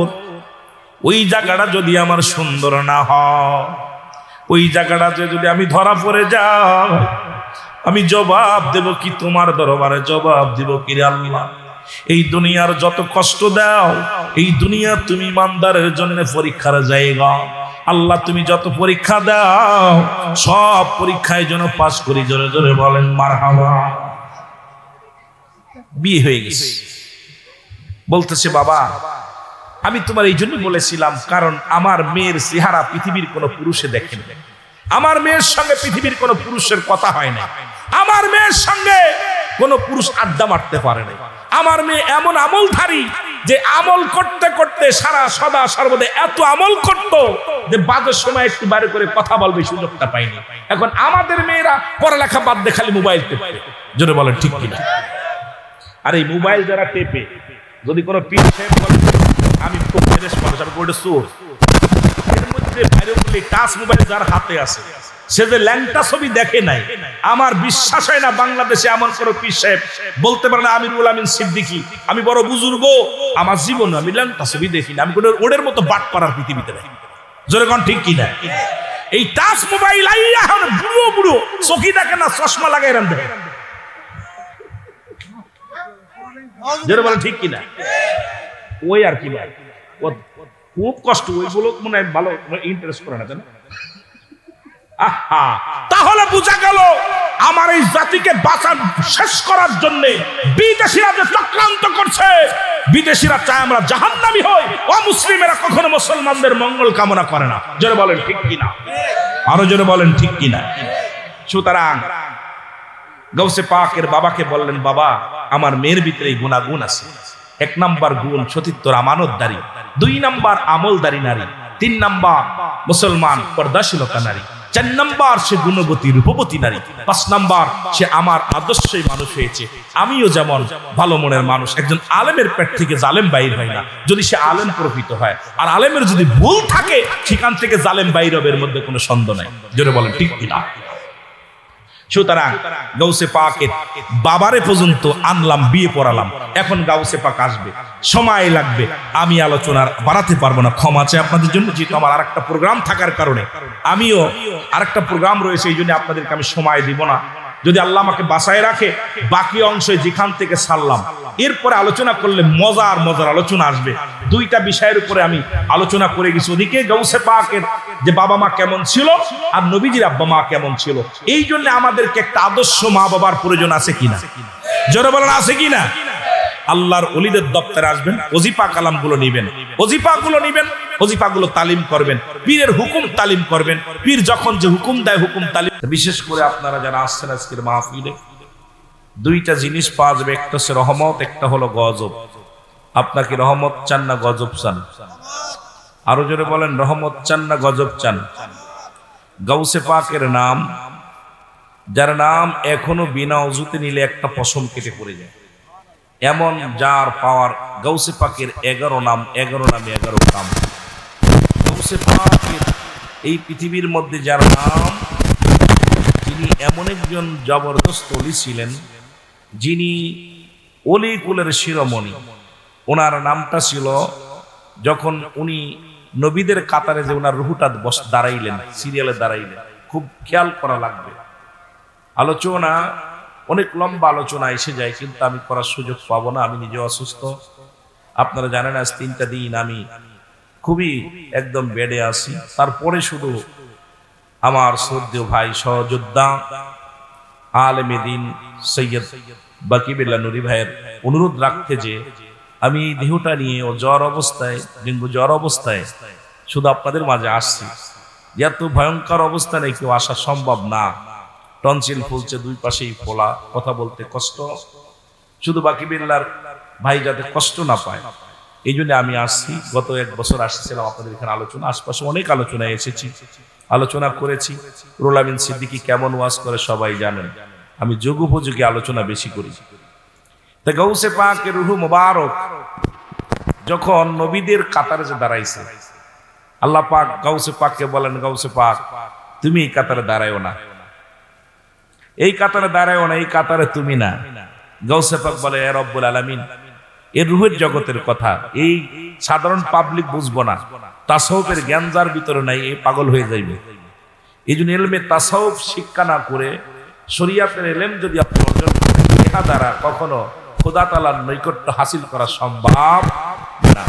ওই জায়গাটা যদি আমার সুন্দর না হয়, ওই জায়গাটাতে যদি আমি ধরা পড়ে যাই, আমি জবাব দেব কি তোমার দরবারে? জবাব দিব কি রে আল্লাহ, এই দুনিয়ার যত কষ্ট দাও, এই দুনিয়া তুমি ইমানদারের জন্য পরীক্ষার জায়গা। আল্লাহ তুমি যত পরীক্ষা দাও সব পরীক্ষায় যেন পাস করি। জোরে জোরে বলেন মারহাবা। বিয়ে হয়ে গেছে, বলতেছে বাবা আমি তোমার এই জন্য বলেছিলাম, কারণ আমার মেয়ের চেহারা পৃথিবীর কোন পুরুষে দেখেন, আমার মেয়ের সঙ্গে পৃথিবীর কোন পুরুষের কথা হয় না, আমার মেয়ের সঙ্গে কোন পুরুষ আড্ডা মারতে পারে না। আমার মেয়ে এমন আমলধারী যে আমল করতে করতে সারা সদা সর্বদা এত আমল করত যে বাজের সময় একটু বাইরে করে কথা বলবে সুযোগটা পাইনি। এখন আমাদের মেয়েরা পড়ালেখা বাদ দিয়ে খালি মোবাইল টেপে। জোরে বলেন ঠিক কিনা? আর এই মোবাইল যারা টেপে, যদি কোনো পীর সাহেব বলে আমি খুব ফ্রেশ মানুষ, আমি বলতে চোর, এর মধ্যে বাইরে বলে টাচ মোবাইল যার হাতে আছে সে যে ল্যাংটা ছবি দেখে নাই, আমার বিশ্বাস হয় না বাংলাদেশে এমন কোন পীর সাহেব বলতে পারে না আমিরুল আমিন সিদ্দিকী আমি বড় বুজুর্গ, আমার জীবন আমি ল্যাংটা ছবি দেখি না, আমি কোনো ওদের মতো বাট পাড়ার পৃথিবীতে নাই। জোরে কোন ঠিক কিনা? এই টাচ মোবাইল আইয়া এখন বুড়ো বুড়ো চোখি দেখে না, চশমা লাগাই রান দেখে। জোরে বলেন ঠিক কিনা? ওই আর কি ভাই, খুব কষ্ট, ওইগুলো মনে হয় ভালো ইন্টারেস্ট করে না, জানো? তাহলে বোঝা গেল আমার এই জাতিকে বাঁচান শেষ করার জন্য বিদেশিরা যে চক্রান্ত করছে, বিদেশিরা চায় আমরা জাহান্নামী হই, অমুসলিমেরা কখনো মুসলমানদের মঙ্গল কামনা করে না। জোরে বলেন ঠিক কিনা? আরো জোরে বলেন ঠিক কিনা? সুতরাং গাউসে পাকের বাবাকে বললেন, বাবা আমার মেয়ের ভিতরে গুণাগুণ আছে। 1 নাম্বার গুণ সতীত্বর আমানতদারি, 2 নাম্বার আমলদারি নারী, 3 নাম্বার মুসলমান পর্দাশীলতা নারী, 4 নাম্বার সে গুণবতী রূপবতী নারী, 5 নাম্বার সে আমার আদর্শই মানুষ হয়েছে। আমিও যেমন ভালো মনের মানুষ, একজন আলেমের পেট থেকে জালেম বাইর হয় না, যদি সে আলেম প্রকৃত হয়, আর আলেমের যদি ভুল থাকে সেখান থেকে জালেম বাইর হবে, এর মধ্যে কোনো সন্দেহ নাই। জোরে বলেন ঠিক কিনা? সুতরাং গাউসে পাকের বাবারে পর্যন্ত আনলাম, বিয়ে পড়ালাম, এখন গাউসে পাক আসবে, সময় লাগবে, আমি আলোচনার বাড়াতে পারবো না, ক্ষমা চাই আপনাদের জন্য, যেহেতু আমার আরেকটা প্রোগ্রাম থাকার কারণে, আমিও আরেকটা প্রোগ্রাম রয়েছে, এই জন্য আপনাদেরকে আমি সময় দিব না। যদি আল্লাহ আমাকে বাঁচায় রাখে বাকি অংশ যেখান থেকে ছাড়লাম এরপরে আলোচনা করলে মজার আলোচনা আসবে। দুইটা বিষয়ের উপরে আমি আলোচনা করে গেছি, ওদিকে গাউসে পাকের যে বাবা মা কেমন ছিল আর নবীজির আব্বা মা কেমন ছিল। এই জন্য আমাদেরকে একটা আদর্শ মা বাবার প্রয়োজন আছে কিনা, জোরে বলেন আছে কিনা। আল্লাহর ওলিদের দপ্তরে আসবেন, ওজিফা কালামগুলো নিবেন, ওজিফাগুলো তালিম করবেন, পীরের হুকুম তালিম করবেন। পীর যখন যে হুকুম দেয় হুকুম তালিম। বিশেষ করে আপনারা যারা আসছেন আজকের মাহফিলে দুইটা জিনিস পাওয়া যাবে, একটা হচ্ছে রহমত, একটা হলো গজব। আপনাকে রহমত চান না গজব চান? আরো জোরে বলেন, রহমত চান না গজব চান? গাউসে পাকের নাম, যার নাম এখনো বিনা ওযুতে নিলে একটা পশম কেটে পড়ে যায়, এমন যার পাওয়ার। গাউসে পাকের 11 নাম, 11 নামে 11 কাম। গাউসে পাকের এই পৃথিবীর মধ্যে যার নাম, যিনি এমন একজন জবরদস্ত ওলি ছিলেন, যিনি ওলি কুলের শিরোমণি। ওনার নামটা ছিল, যখন উনি নবীদের কাতারে যে ওনার রুহুটা দাঁড়াইলেন, সিরিয়ালে দাঁড়াইলেন, খুব খেয়াল করা লাগবে। আলোচনা অনেক লম্বা আলোচনা এসে যায়, কিন্তু আমি করার সুযোগ পাবো না, আমি নিজে অসুস্থ। আপনারা জানেন আজ 3টা দিন আমি খুবই একদম বেডে আছি। তারপরে শুধু আমার শ্রদ্ধেয় ভাই সহযোদ্ধা আলেমে দ্বীন সৈয়দ বাকিবুল্লাহ নুরি ভাইয়ের অনুরোধ রাখতে যে আমি এই দেহটা নিয়ে ও জ্বর অবস্থায়, ডেঙ্গু জ্বর অবস্থায় শুধু আপনাদের মাঝে আসছি। এত ভয়ঙ্কর অবস্থা নেই কেউ আসা সম্ভব না। টনসিল ফুলছে, দুই পাশেই ফোলা, কথা বলতে কষ্ট। শুধু বাকিবুল্লাহর ভাই যাতে কষ্ট না পায় এই জন্য আমি আসছি। গত 1 বছর আসছিলাম আপনাদের এখানে আলোচনা, আশপাশে অনেক আলোচনায় এসেছি, আলোচনা করেছি। রুহুল আমিন সিদ্দিকী কেমন ওয়াজ করে সবাই জানেন, আমি যোগ উপযোগী আলোচনা বেশি করি। তা গাউসে পাকের রুহু মুবারক যখন নবীদের কাতারে যে দাঁড়াইছে, আল্লাহ পাক গাউসে পাককে বলেন, গাউসে পাক তুমি এই কাতারে দাঁড়ায়ও না, এই কাতারে দাঁড়ায়ও না, এই কাতারে তুমি না। গাউসে পাক বলে, এ রব্বুল আলামিন, এর রুহের জগতের কথা এই সাধারণ পাবলিক বুঝবো না, তাসাউফের জ্ঞান যার ভিতরে নাই এই পাগল হয়ে যাইবে। এই জন্য ইলমে তাসাউফ শিক্ষা না করে শরীয়তের ইলম যদি আপনি অর্জন করেন, ইহা দ্বারা কখনো খোদা তাআলার নৈকট্য হাসিল করা সম্ভব না।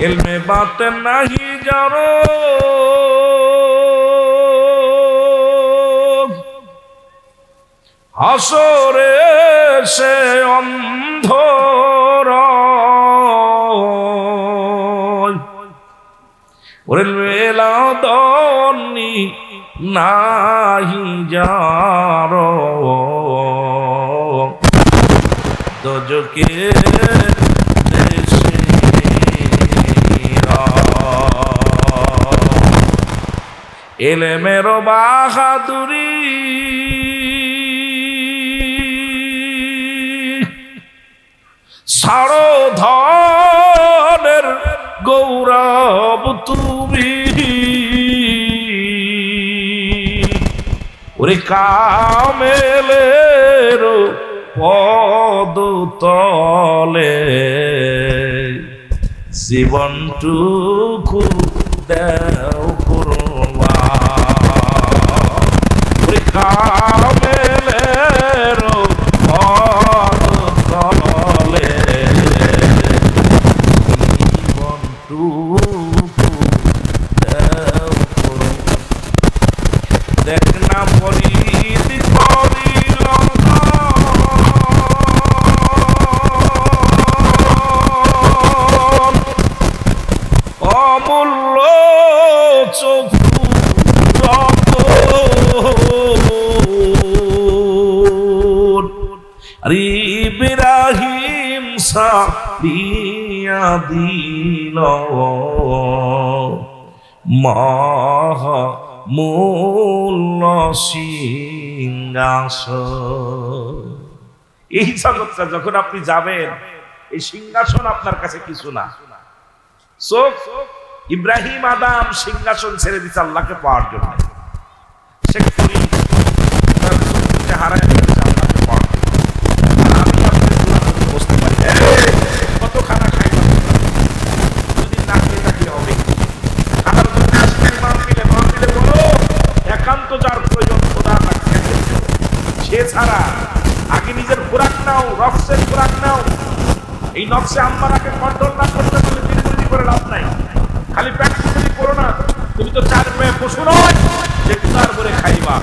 ইলমে বাতেন নাহি জানো, হাসরে সে অন্ধর, ওরে মেলাদনি নাহি যার, দোজকে দেশে ইলমের বাহাদুরি, সারধনের গৌরব তুমি, ওরে কামেলের পদ তলে জীবনটুকু দেও কুরবান, ওরে কামেলের পদ তলে জীবনটুকু দেও কুরবান। দেখ না পরিদ করিল অমূল্য চক্ষু ইব্রাহিম সারিয়া দিল মূল্য সিংহাসন। এই জগৎটা যখন আপনি যাবেন, এই সিংহাসন আপনার কাছে কিছু না। চোখ ইব্রাহিম আদম সিংহাসন ছেড়ে দিচ্ছে আল্লাহকে পাওয়ার জন্য, সে হারায় আল্লাহকে পাওয়ার জন্য। আমি আপনার বসতে পারি কত খানা খাই, যদি না খেয়ে থাকি হবে। খানার জন্য আসলে মাহফিলে বলো একান্ত যার প্রয়োজন খোদা থাকছে, হাদিসের খোরাক নাও, নফসের খোরাক নাও। এই নফসে আম্মারাকে কন্ট্রোল না করতে পারলে বিরোধী করে লাভ নাই। খালি পেট পুজো করো না, তুমি তো চার পেয়ে পশু নয় যে উদার করে খাইবা।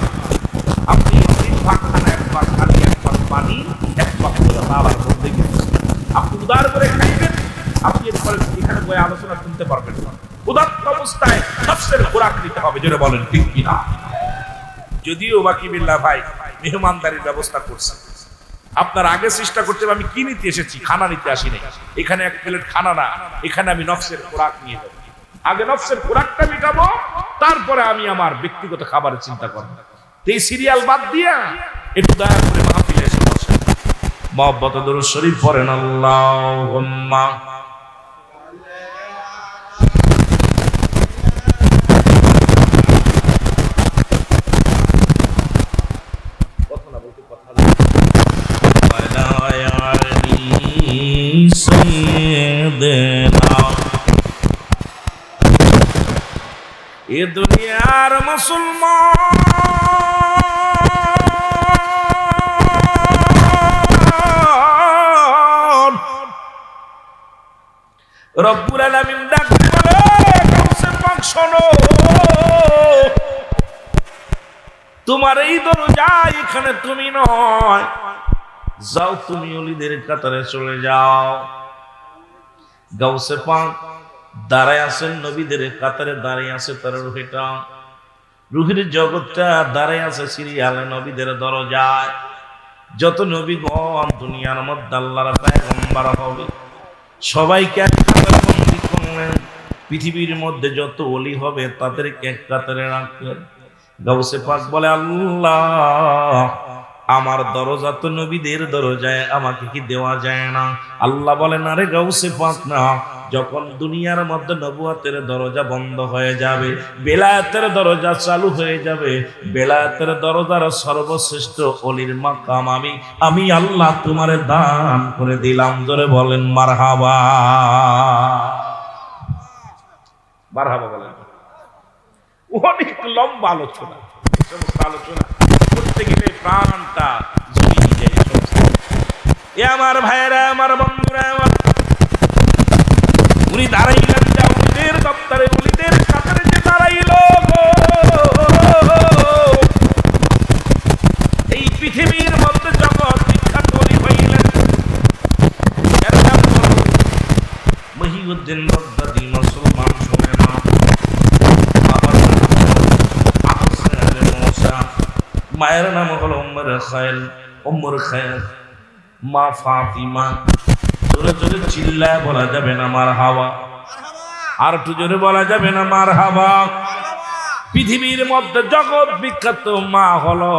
আপনি 3 ভাগ খান, 1 ভাগ খালি, 1 ভাগ পানি, 1 ভাগ করে বাবার মধ্যে গেছে। আপনি উদার করে খাইবেন, আপনি এরপরে এখানে বই আলোচনা শুনতে পারবেন না। উদাত্ত অবস্থায় নফসের খোরাক নিতে হবে, যেটা বলেন ঠিক কিনা? যদিও বাকি বিল্লাহ ভাই মেহমানদারির ব্যবস্থা করছে, আপনার আগে চেষ্টা করতে হবে আমি কি নিতে এসেছি, খানা নিতে আসি নাই। এখানে 1 প্লেট খানা না, এখানে আমি নফসের খোরাক নিয়ে যাবো। আগে নফসের খোরাকটা মিটাবো, তারপরে আমি আমার ব্যক্তিগত খাবারের চিন্তা করবো। এই সিরিয়াল বাদ দিয়া একটু দয়া করে মাহফিলে এসে বসেন, মহব্বত দরুদ শরীফ পড়েন। আল্লাহুম্মা এ দুনিয়ার মুসলমান রব্বুল আলামিন ডাক বলে, গাউসে পাক শোনো, তোমার এই দরজা এখানে তুমি নয়, যাও তুমি ওলিদের কাতারে চলে যাও। গাউসে পাক দাঁড়ায় আছেন, নবীদের কাতারে দাঁড়িয়ে আছে তার রুহিটা, রুহির জগৎটা দাঁড়ায় আছে সিরিয়ালে নবীদের দরজায়। যত নবীগণ দুনিয়ার মধ্যে আল্লাহর পয়গম্বর হবে, সবাইকে এক কাতারে বন্দী করলেন। পৃথিবীর মধ্যে যত ওলি হবে তাদেরকে এক কাতারে রাখলেন। গাউসে পাক বলে, আল্লাহ আমার দরজা তো নবীদের দরজায়, আমাকে কি দেওয়া যায় না? আল্লাহ বলেন, আরে গাউসে পাক না, যখন দুনিয়ার মধ্যে নবুয়তের দরজা বন্ধ হয়ে যাবে, বেলায়েতের দরজা চালু হয়ে যাবে, বেলায়েতের দরজার সর্বশ্রেষ্ঠ ওলির মাকাম আমি আল্লাহ তোমারে দান করে দিলাম। জোরে বলেন মারহাবা। মারহাবা বলেন। অনেক লম্বা আলোচনা, সমস্ত আলোচনা করতে গেলে প্রাণটা জড়িয়ে যায়। এ আমার ভাইয়েরা, আমার বন্ধুরা, আমার উনি দাঁড়াইলেন জাউদের দপ্তরে, উলিদের কাতারে যে দাঁড়াইল, এই পৃথিবীর মধ্যে জগৎ বিখ্যাত উনি হইলেন। এর নাম হল মহিউদ্দিন বাগদাদী। মুসলমান শোনে না, বাবার মায়ের নাম হলো উম্মুর খায়র, মা ফাতিমা। জোরে জোরে চিল্লায় বলা যাবে না মারহাবা, আর একটু জোরে বলা যাবে না মারহাবা। পৃথিবীর মধ্যে জগৎ বিখ্যাত মা হলো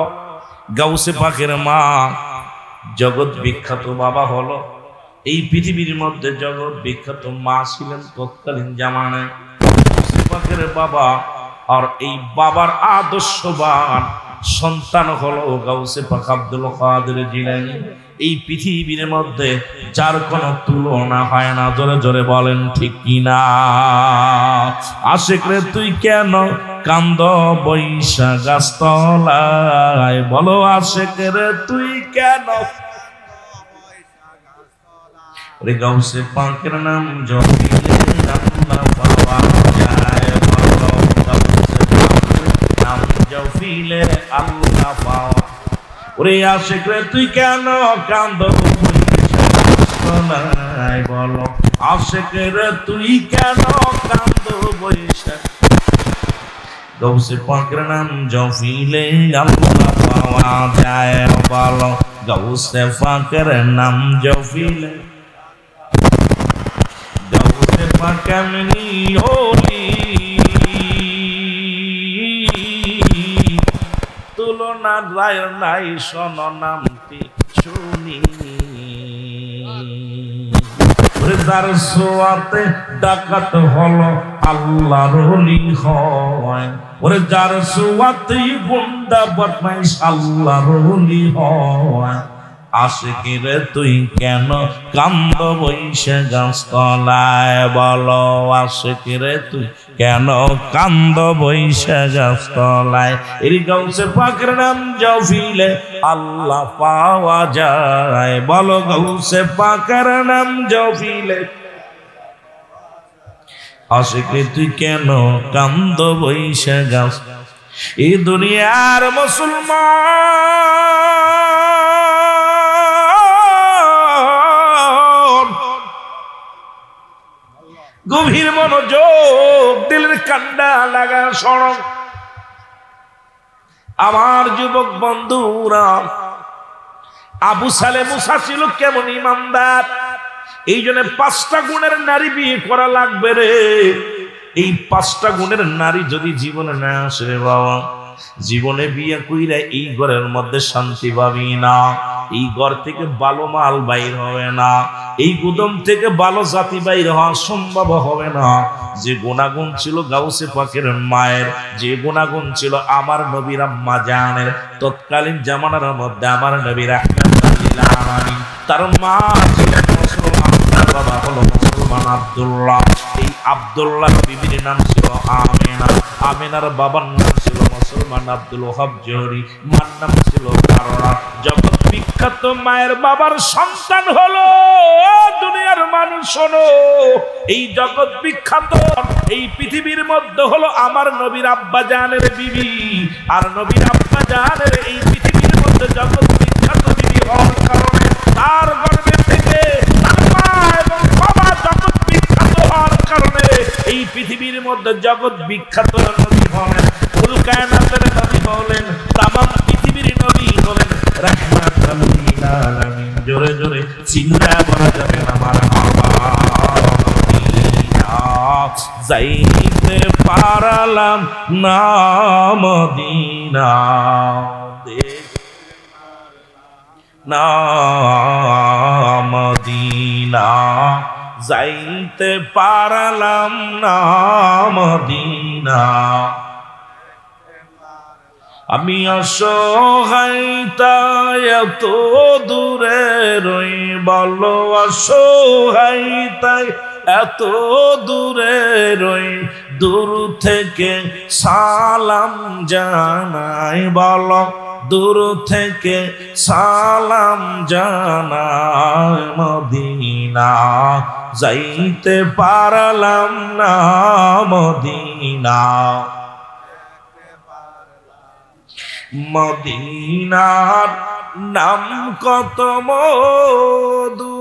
গাউসে পাকের মা, জগৎ বিখ্যাত বাবা হলো, এই পৃথিবীর মধ্যে জগৎ বিখ্যাত মা ছিলেন তৎকালীন জামানায় গাউসে পাকের বাবা। আর এই বাবার আদর্শবান সন্তান হলো গাউসে পাক আব্দুল কাদের জিলানী। এই পৃথিবীর মধ্যে যার কোনো তুলনা হয় না। জোরে জোরে বলেন ঠিক কিনা? আশিক রে তুই কেন কান্দ বৈশা গাছতলায়, বলো আশিক রে তুই কেন? ওরে গাউসে পাকের নাম জপিলে আল্লাহ পাওয়া যায়, বলো গাউসে পাকের নাম জপিলে আল্লাহ পাওয়া। ওরে আশিক রে তুই কেন কান্দ বৈশাখ, বলো আশিক রে তুই কেন কান্দ বৈশাখ। গাউসে পাকের নাম জপিলে আল্লাহ পাওয়া যায়, বলো গাউসে পাকের নাম জপিলে। গাউসে পাক এমনি ওলি, তুলনা যায় নাই, শোনো নামটি শুনি। যার সোয়াতে ডাকাত হলো আল্লাহর ওলি হয়, ওরে যার সোয়াতে গুন্ডা বদমাইশ আল্লাহর ওলি হয়। আশিকিরে তুই কেন কান্দ বৈশে গাছতলায়, বলো আশিকিরে তুই কেন কান্দ বৈশে গাছতলায়। এর গাউসে পাকের নাম জপিলে আল্লাহ পাওয়া যায়, বলো গাউসে পাকের নাম জপিলে। আশিকি তুই কেন কান্দ বৈশে গাছ। এই দুনিয়ার মুসলমান গভীর মনোযোগ দিলের কান্ডা লাগা সড়ক। আমার যুবক বন্ধুরা, আবু সালে মুসা ছিল কেমন ইমানদার, এই জন্য 5টা গুণের নারী বিয়ে করা লাগবে রে। এই 5টা গুণের নারী যদি জীবনে না আসে রে বাবা, জীবনে বিয়ে কইরা এই ঘরের মধ্যে শান্তি পাবি না। এই ঘর থেকে ভালো মাল বাইর হবে না, এই গুদম থেকে ভালো জাতি বাইর হওয়া সম্ভব হবে না। যে গুণাগুণ ছিল গাউসে পাকের মায়ের, যে গুণাগুণ ছিল আমার নবীর আম্মা জানের, তৎকালীন জামানার মধ্যে আমার নবীর তার মা ছিলেন মুসলমান, তার বাবা হলো মুসলমান আব্দুল্লাহ। এই আব্দুল্লাহ বিবির নাম ছিল আমেনা, আমেনার বাবার নাম ছিল মুসলমান আব্দুল ওহাব জহরি, মার নাম ছিল কাররা। জগৎ বিখ্যাত মায়ের বাবার সন্তান হলো দুনিয়ার মানুষ। শোনো, এই জগৎ বিখ্যাত এই পৃথিবীর মধ্যে হলো আমার নবীর আব্বা জানের বিবি, আর নবীর আব্বা জানের এই পৃথিবীর মধ্যে জগৎ বিখ্যাত বিবি হওয়ার কারণে তার গর্ভে থেকে তার মা এবং বাবা জগৎ বিখ্যাত হওয়ার কারণে এই পৃথিবীর মধ্যে জগৎ বিখ্যাত নবী হলেন, কুল কায়নাতের নবী হলেন, তামাম পৃথিবীর নবী হলেন রাহমাতুল লিল আলামিন। জোরে জোরে চিল্লা বলা যাবে না মারহাবা। যাইতে পারলাম না মদিনা, না মদিনা, যাইতে পারলাম না মদিনা। আমি অসহায় তাই এত দূরে রই, বলো অসহায় তাই এত দূরে রই, দূর থেকে সালাম জানাই, বলো দূর থেকে সালাম জানাই। মদিনা যাইতে পারলাম না মদিনা, মদিনার নাম কত মধু,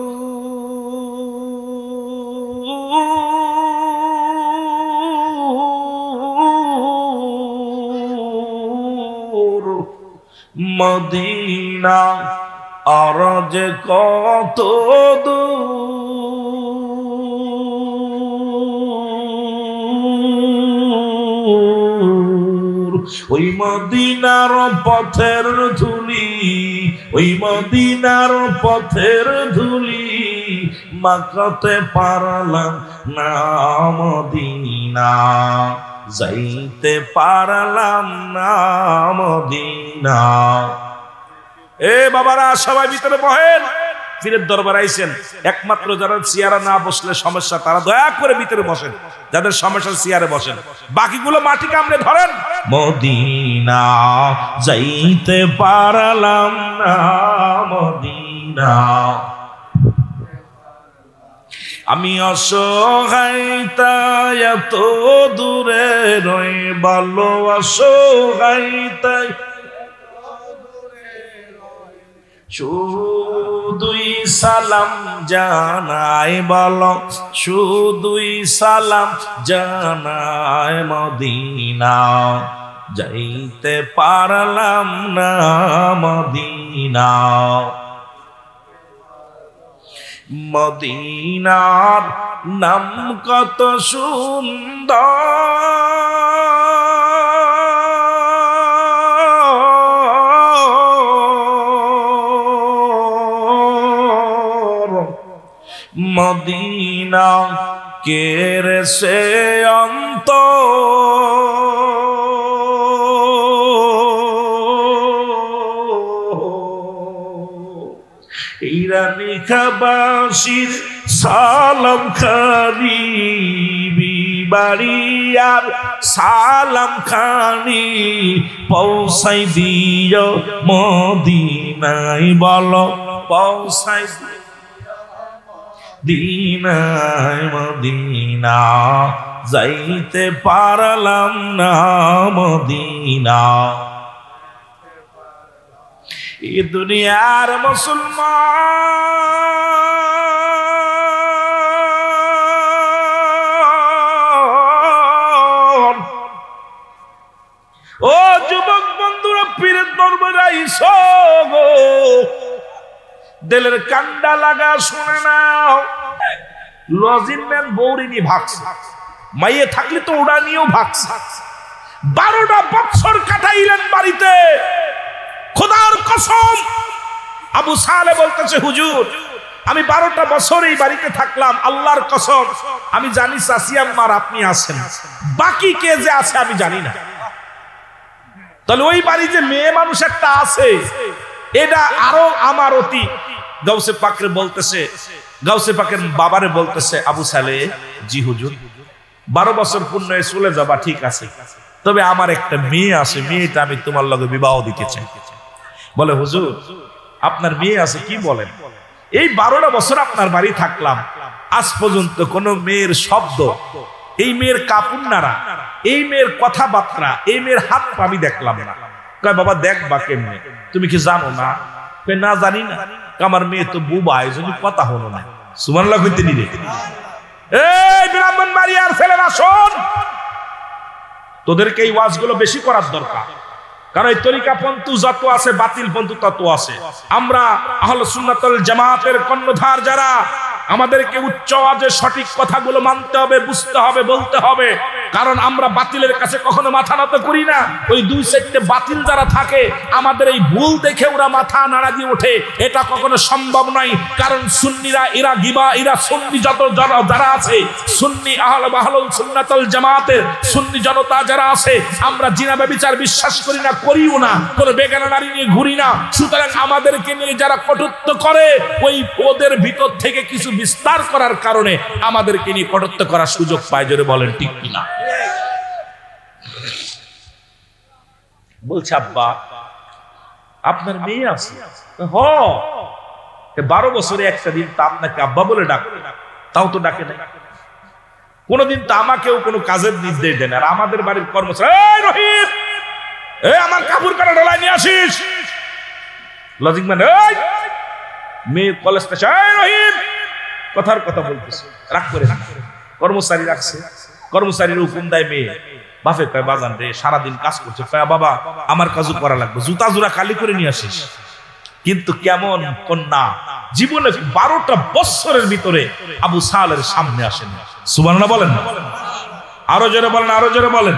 মদিনা আর যে কত দূর। ওই মদিনার পথের ধুলি, ওই মদিনার পথের ধুলি মাখাতে পারলাম না মদিনা, যাইতে পারলাম না মদিনা। এ বাবারা, সবাই ভিতরে বহেন, পীরের দরবার আইছেন। একমাত্র যারা চেয়ারে না বসলে সমস্যা, তারা দয়া করে ভিতরে বসেন, যাদের সমস্যা চেয়ারে বসেন, বাকিগুলো মাটি কামড়ে ধরেন। মদিনা যাইতে পারলাম না মদিনা, আমি অসহায় তাই এত দূরে রই, বলো অসহায় তাই শুধুই সালাম জানাই, বলো শুধুই সালাম জানাই। মদিনা যাইতে পারলাম না মদিনা, মদিনার নাম কত সুন্দর, মদিনা কেরে সে অন্তর। ইরানি খাবাসির সালাম খানি বিবাড়িয়ার সালাম খানি পৌঁছাই দিও মদিনায় বলো পৌঁছাই দিনায় মদিনা যাইতে পারলাম না মদিনা এ দুনিয়ার মুসলমান ও যুবক বন্ধুরা পীরের দরবারে আইসো গো দিলের কান্ডা লাগা শুনে নাও লজিন ম্যান বৌরিনি ভাগছে মাইয়ে থাকলে তো ওরা নিয়েও ভাগছে 12টা বছর কাটাইলেন বাড়িতে খোদার কসম আবু সালে বলতেছে হুজুর আমি 12টা বছর এই বাড়িতে থাকলাম আল্লাহর কসম আমি জানি চাচি আম্মার আপনি আছেন বাকি কে যে আছে আমি জানি না তাহলে ওই বাড়ি যে মেয়ে মানুষ একটা আছে এটা আরো আমার অতি গাউসে পাকরে বলতেছে গাউসে পাকের বাবারে বলতেছে আবু সালে জি হুজুর 12 বছর পূর্ণ হয়ে চলে যাবা ঠিক আছে তবে আমার একটা মেয়ে আছে মেয়েটা আমি তোমার লগে বিবাহ দিতে চাই বলে হুজুর আপনার মেয়ে আছে কি বলেন এই 12টা বছর আপনার বাড়ি থাকলাম আজ পর্যন্ত কোনো মেয়ের শব্দ এই মেয়ের কাপড় নাড়া এই মেয়ের কথাবার্তা এই মেয়ের হাত পা আমি দেখলাম না কয় বাবা দেখবা কেমনে তুমি কি জানো না কয় না জানি না আমার মেয়ে তো বুবা এজন্য কথা হলো না সুবহানাল্লাহ কইতে নিরে এই ব্রাহ্মণবাড়িয়ার ছেলেরা শোন তোদেরকে এই ওয়াজগুলো বেশি করার দরকার কারণ এই তরিকা পন্থী যত আছে বাতিল পন্থী তত আছে আমরা আহলে সুন্নাতুল জামাতের কর্ণধার যারা আমাদেরকে উচ্চ আওয়াজে সঠিক কথাগুলো মানতে হবে বুঝতে হবে বলতে হবে কারণ আমরা বাতিলের কাছে কখনো মাথা নত করি না ওই দুই সাইডে বাতিল যারা থাকে আমাদের এই ভুল দেখে ওরা মাথা নাড়া দিয়ে ওঠে এটা কখনো সম্ভব নয় কারণ সুন্নিরা এরা গিবা এরা সুন্নি যত যারা আছে সুন্নি আহলুল সুন্নাতুল জামাতের সুন্নি জনতা যারা আছে আমরা জিনা ব্যভিচার বিশ্বাস করি না করিও না কোনো বেগানা নারী নিয়ে ঘুরি না সুতরাং আমাদেরকে নিয়ে যারা কটূক্তি করে ওই ওদের ভিতর থেকে কিছু বিস্তার করার কারণে আমাদেরকে নিয়ে কটূক্তি করার সুযোগ পায় জোরে বলেন ঠিক কিনা বলছে আব্বা আপনার মেয়ে আছে হ 12 বছরে একটা দিন তা আপনাকে আব্বা বলে ডাকে তাও তো ডাকে না কোনদিন তো আমাকেও কোনো কাজের নির্দেশ দেন আর আমাদের বাড়ির কর্মচারী এই রহিম এই আমার কাপড় কাটা ঢালাই নিয়ে আসিস লজিক মানে এই মেয়ে কলেজটা এই রহিম কথার কথা বলতেছে রাগ করে না কর্মচারী রাখছে কর্মচারীর হুকুম দেয় মেয়ে বাপে কয় বাজান রে সারাদিন কাজ করছে কয় বাবা আমার কাজও করা লাগবে জুতা জোড়া খালি করে নিয়ে আসিস কিন্তু কেমন কন্যা জীবনে 12টা বছরের ভিতরে আবু সালের সামনে আসেন সুবহানাল্লাহ বলেন আরো জোরে বলেন আরো জোরে বলেন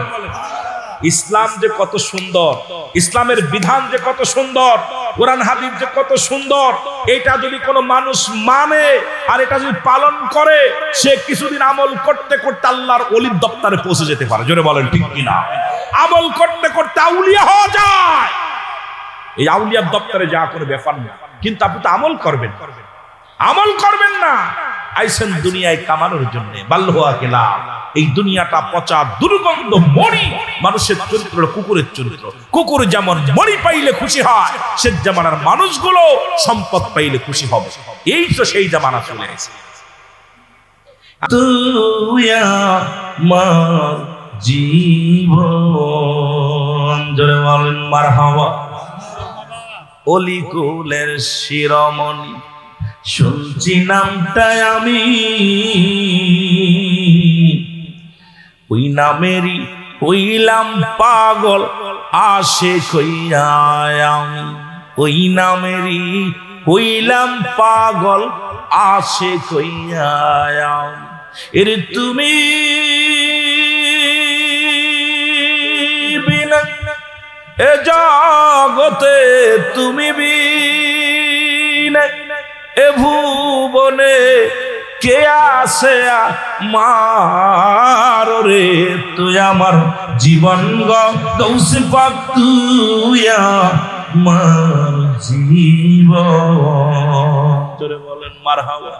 ইসলাম যে কত সুন্দর ইসলামের বিধান যে কত সুন্দর কোরআন হাদিস যে কত সুন্দর এটা যদি কোনো মানুষ মানে আর এটা যদি পালন করে সে কিছুদিন আমল করতে করতে আল্লাহর ওলির দপ্তরে পৌঁছে যেতে পারে জোরে বলেন ঠিক কিনা আমল করতে করতে আউলিয়া হওয়া যায় এই আউলিয়ার দপ্তরে যা কোনো ব্যাপার না কিন্তু আপনি তো আমল করবেন না আইসেন দুনিয়ায় কামানোর জন্য বাল্লুয়া কেলা এই দুনিয়াটা পচা দুর্গন্ধ মরি মানুষের চরিত্র কুকুরের চরিত্র কুকুর যেমন মরি পাইলে খুশি হয় সে জামানার মানুষগুলো সম্পদ পাইলে খুশি হবে এই তো সেই জামানা চলে আসে তুই আমার জীবন জোরে বলেন মারহাবা অলিকুলের শিরোমণি শুনছি নামটা আমি ওই নামেরই হইলাম পাগল আশিক হইয়া আমি ওই নামেরই হইলাম পাগল আশিক হইয়া আমি এর তুমি বিনা এ জগতে তুমি বিনা এ ভুবনে কে আছে আমার রে তুই আমার জীবন গৌসে পাক তুই আমার জীবন জোরে বলেন মারহাবা,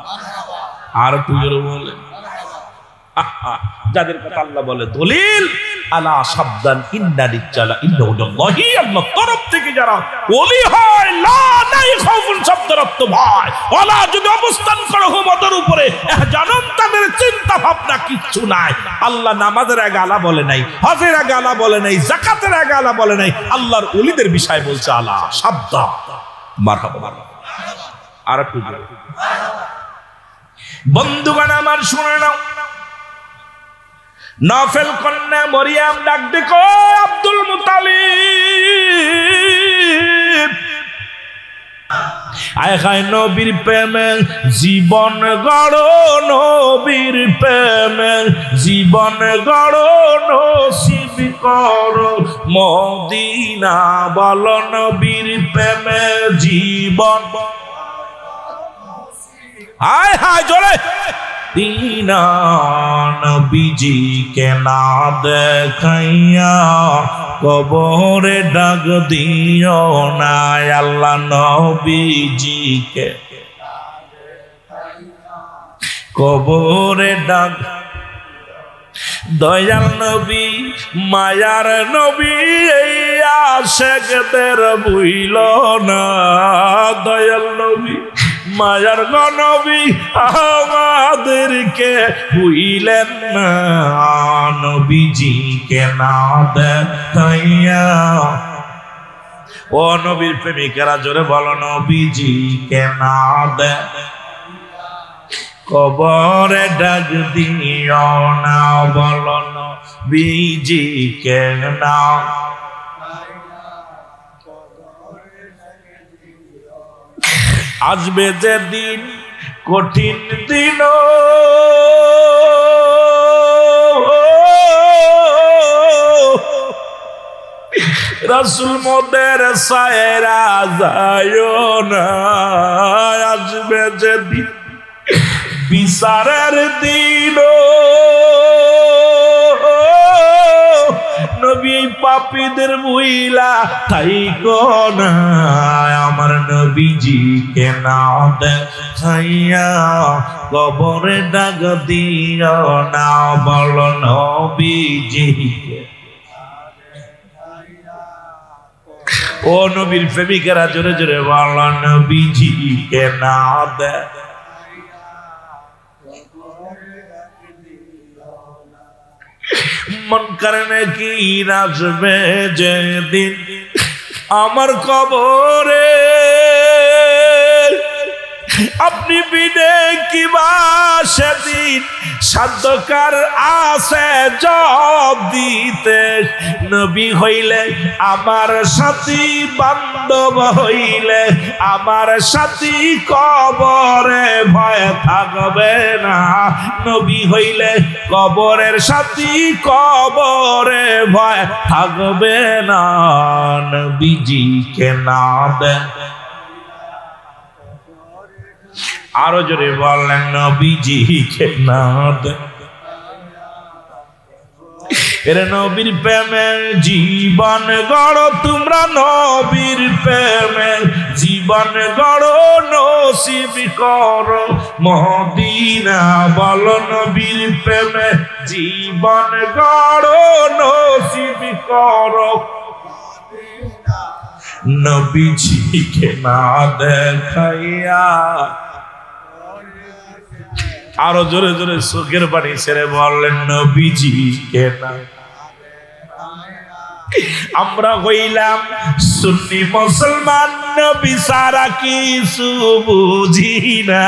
আর একটু জোরে বলেন। যাদের কথা আল্লাহ বলে দলিল আলা সাবধান ইন্না রিজালা ইন্নাল্লাহি, আল্লাহ তরফ থেকে যারা ওলি হয় লা নাই খাউফুন শব্দের অর্থ ভয়, ওলা যদি অবস্থান করো হুমতের উপরে জানান তাদের চিন্তা ভাবনা কিচ্ছু নাই। আল্লাহ নামাজের আগে আলা বলে নাই, হজের আগে আলা বলে নাই, যাকাতের আগে আলা বলে নাই, আল্লাহর ওলিদের বিষয় বলছে আলা সাবধান। মারহাবা মারহাবা, আর একটু জোরে। বন্ধুগণ আমার শুনে নাও, নফল কন্যা মরিয়াম ডাক দেখো আব্দুল মুতালিব, আয় হায় নবীর প্রেমে জীবন গড়ো, নবীর প্রেমে জীবন গড়ো, নসিব করো মদিনা, বলো নবীর প্রেমে জীবন, আয় হায় জোরে। দিনা নবীজিকে না দেখাইয়া কবরে ডাক দিও না, আল্লাহ নবীজিকে কবরে ডাক, দয়াল নবী মায়ার নবী এই আশেকদের ভুইল না, দয়াল নবী মায়ার নবী আমাদেরকে ভুইলেন না, নবীজিকে না দেখাইয়া। ও নবীর প্রেমিকেরা জোরে বলো নবীজিকে না দেখাইয়া কবরে ডাক দিও না, বলো নবীজিকে না। আসবে যে দিন কঠিন দিন, রাসূল মোদের সায়রা যায় না, আসবে যে দিন বিচারের দিন, নবী পাপীদের ভুইলা থাইকো না, আমার নবীজিকে না দেখাইয়া কবরে ডাক দিও না, বলো নবীজিকে। ও নবীর প্রেমিকেরা জোরে জোরে বলো নবীজিকে না দেখাইয়া। মন কারণে কি আসবে যেদিন আমার কবরে, আপনি বিনে কিবা সেদিন সাধ্যকার আছে জব দিতে, নবী হইলে আমার সাথী, বান্ধব হইলে আমার সাথী, কবরে ভয় থাকবে না, নবী হইলে কবরের সাথী, কবরে ভয় থাকবে না, নবীজিকে না দেন। আরো জোরে বললেন নবীজিকে না দেন। এর নবীর প্রেমে জীবন গড়ো, তোমরা নবীর প্রেমে জীবন গড়ো, নসিব করো মদিনা, বলো নবীর প্রেমে জীবন গড়ো, নসিব করো নবীজিকে না দেখাইয়া। আরো জোরে জোরে চোখের পানি ছেড়ে বললেন নবীজিকে না। আমরা হইলাম সুন্নি মুসলমান, নবী সারা কিছু বুঝি না,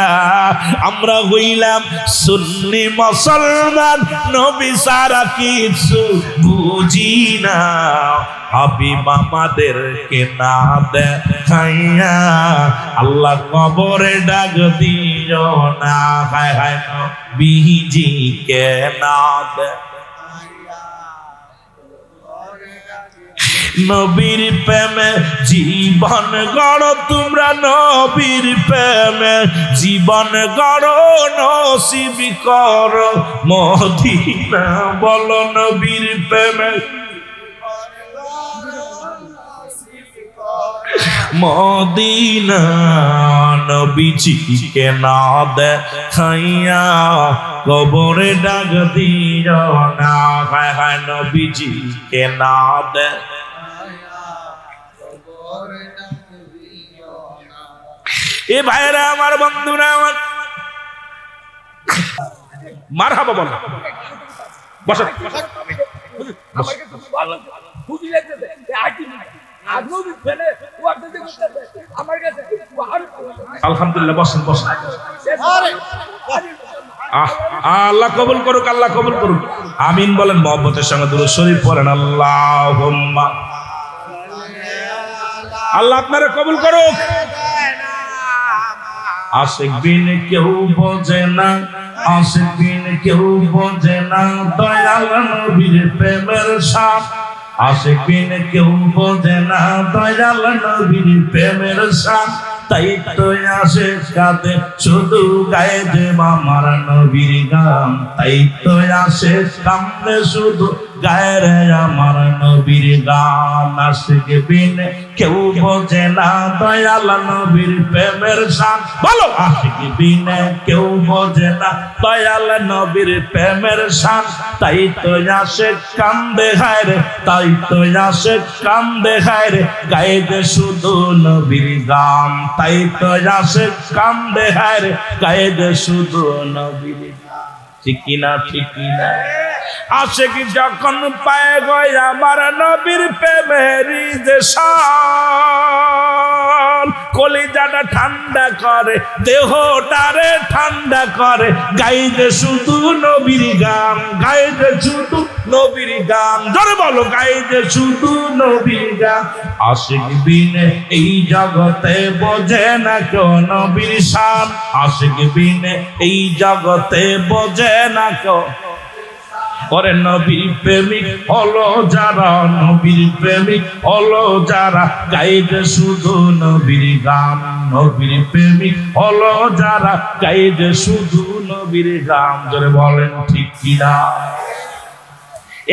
আমরা হইলাম সুন্নি মুসলমান, নবী সারা কিছু বুঝি না, হাবিব আমাদেরকে না দেখাইয়া আল্লাহ কবরে ডাক দিও না, হায় হায় নবীজিকে না দেখাইয়া। নবীর প্রেমে জীবন গড়ো, তোমরা নবীর প্রেমে জীবন গড়ো, নসিব করো মদিনা, বলো নবীর প্রেমে মদিনা নবীজিকে না দেখাইয়া কবরে ডাক দিও না। হায় হায় নবীজিকে না এ ভাইরা আমার, বন্ধুরা আমার, মারহাবা বলো। বসো আলহামদুলিল্লাহ, বসেন বসেন। আল্লাহ কবুল করুক, আল্লাহ কবুল করুক। আমিন বলেন মহব্বতের সঙ্গে দুরূদ শরীফ পড়েন। আল্লাহুম্মা, আল্লাহ আপনারা কবুল করুক। আশিক বিন কেউ বোঝে না, আশিক বিন কেউ বোঝে না, দয়াল নবীর প্রেমের শান। আশিক বিন কেউ বোঝে না, দয়াল নবীর প্রেমের শান। তাই তো আসে কাঁদে শুধু গায়ে যে আমার নবীর গান। তাই তো আসে কান্দে শুধু গায়ের আমার নবীর গান। আশিক বিন কেউ বোঝে না, দয়াল নবীর প্রেমের শান। বলো, আশিক বিন কেউ বোঝে না, দয়াল নবীর প্রেমের শান। তাই তো আসে কান্দে হায় রে, তাই তো আসে কান্দে হায় রে, গায়ে যে শুধু নবীর গান। তাই তো আসে কান্দে হায় রে, গায়ে যে শুধু নবীর গান। ঠিক কিনা, ঠিক কিনা? আশিক যখন পায় গয় আমার নবীর প্রেমেরই যে শান, কলিজাটা ঠান্ডা করে, দেহটারে ঠান্ডা করে, গাইতে শুধু নবীর গান, গাইতে শুধু নবীর গান। জোরে বলো, গাইতে শুধু নবীর গান। আশিক বিনে এই জগতে বোঝে না কেউ নবীর শান। আশিক বিনে এই জগতে বোঝে না কেউ। ওরে নবীর প্রেমিক হলো যারা, নবীর প্রেমিক হলো যারা, গাইতে শুধু নবীর গান। নবীর প্রেমিক হলো যারা, গাইতে শুধু নবীর গান। জোরে বলেন ঠিক কিনা?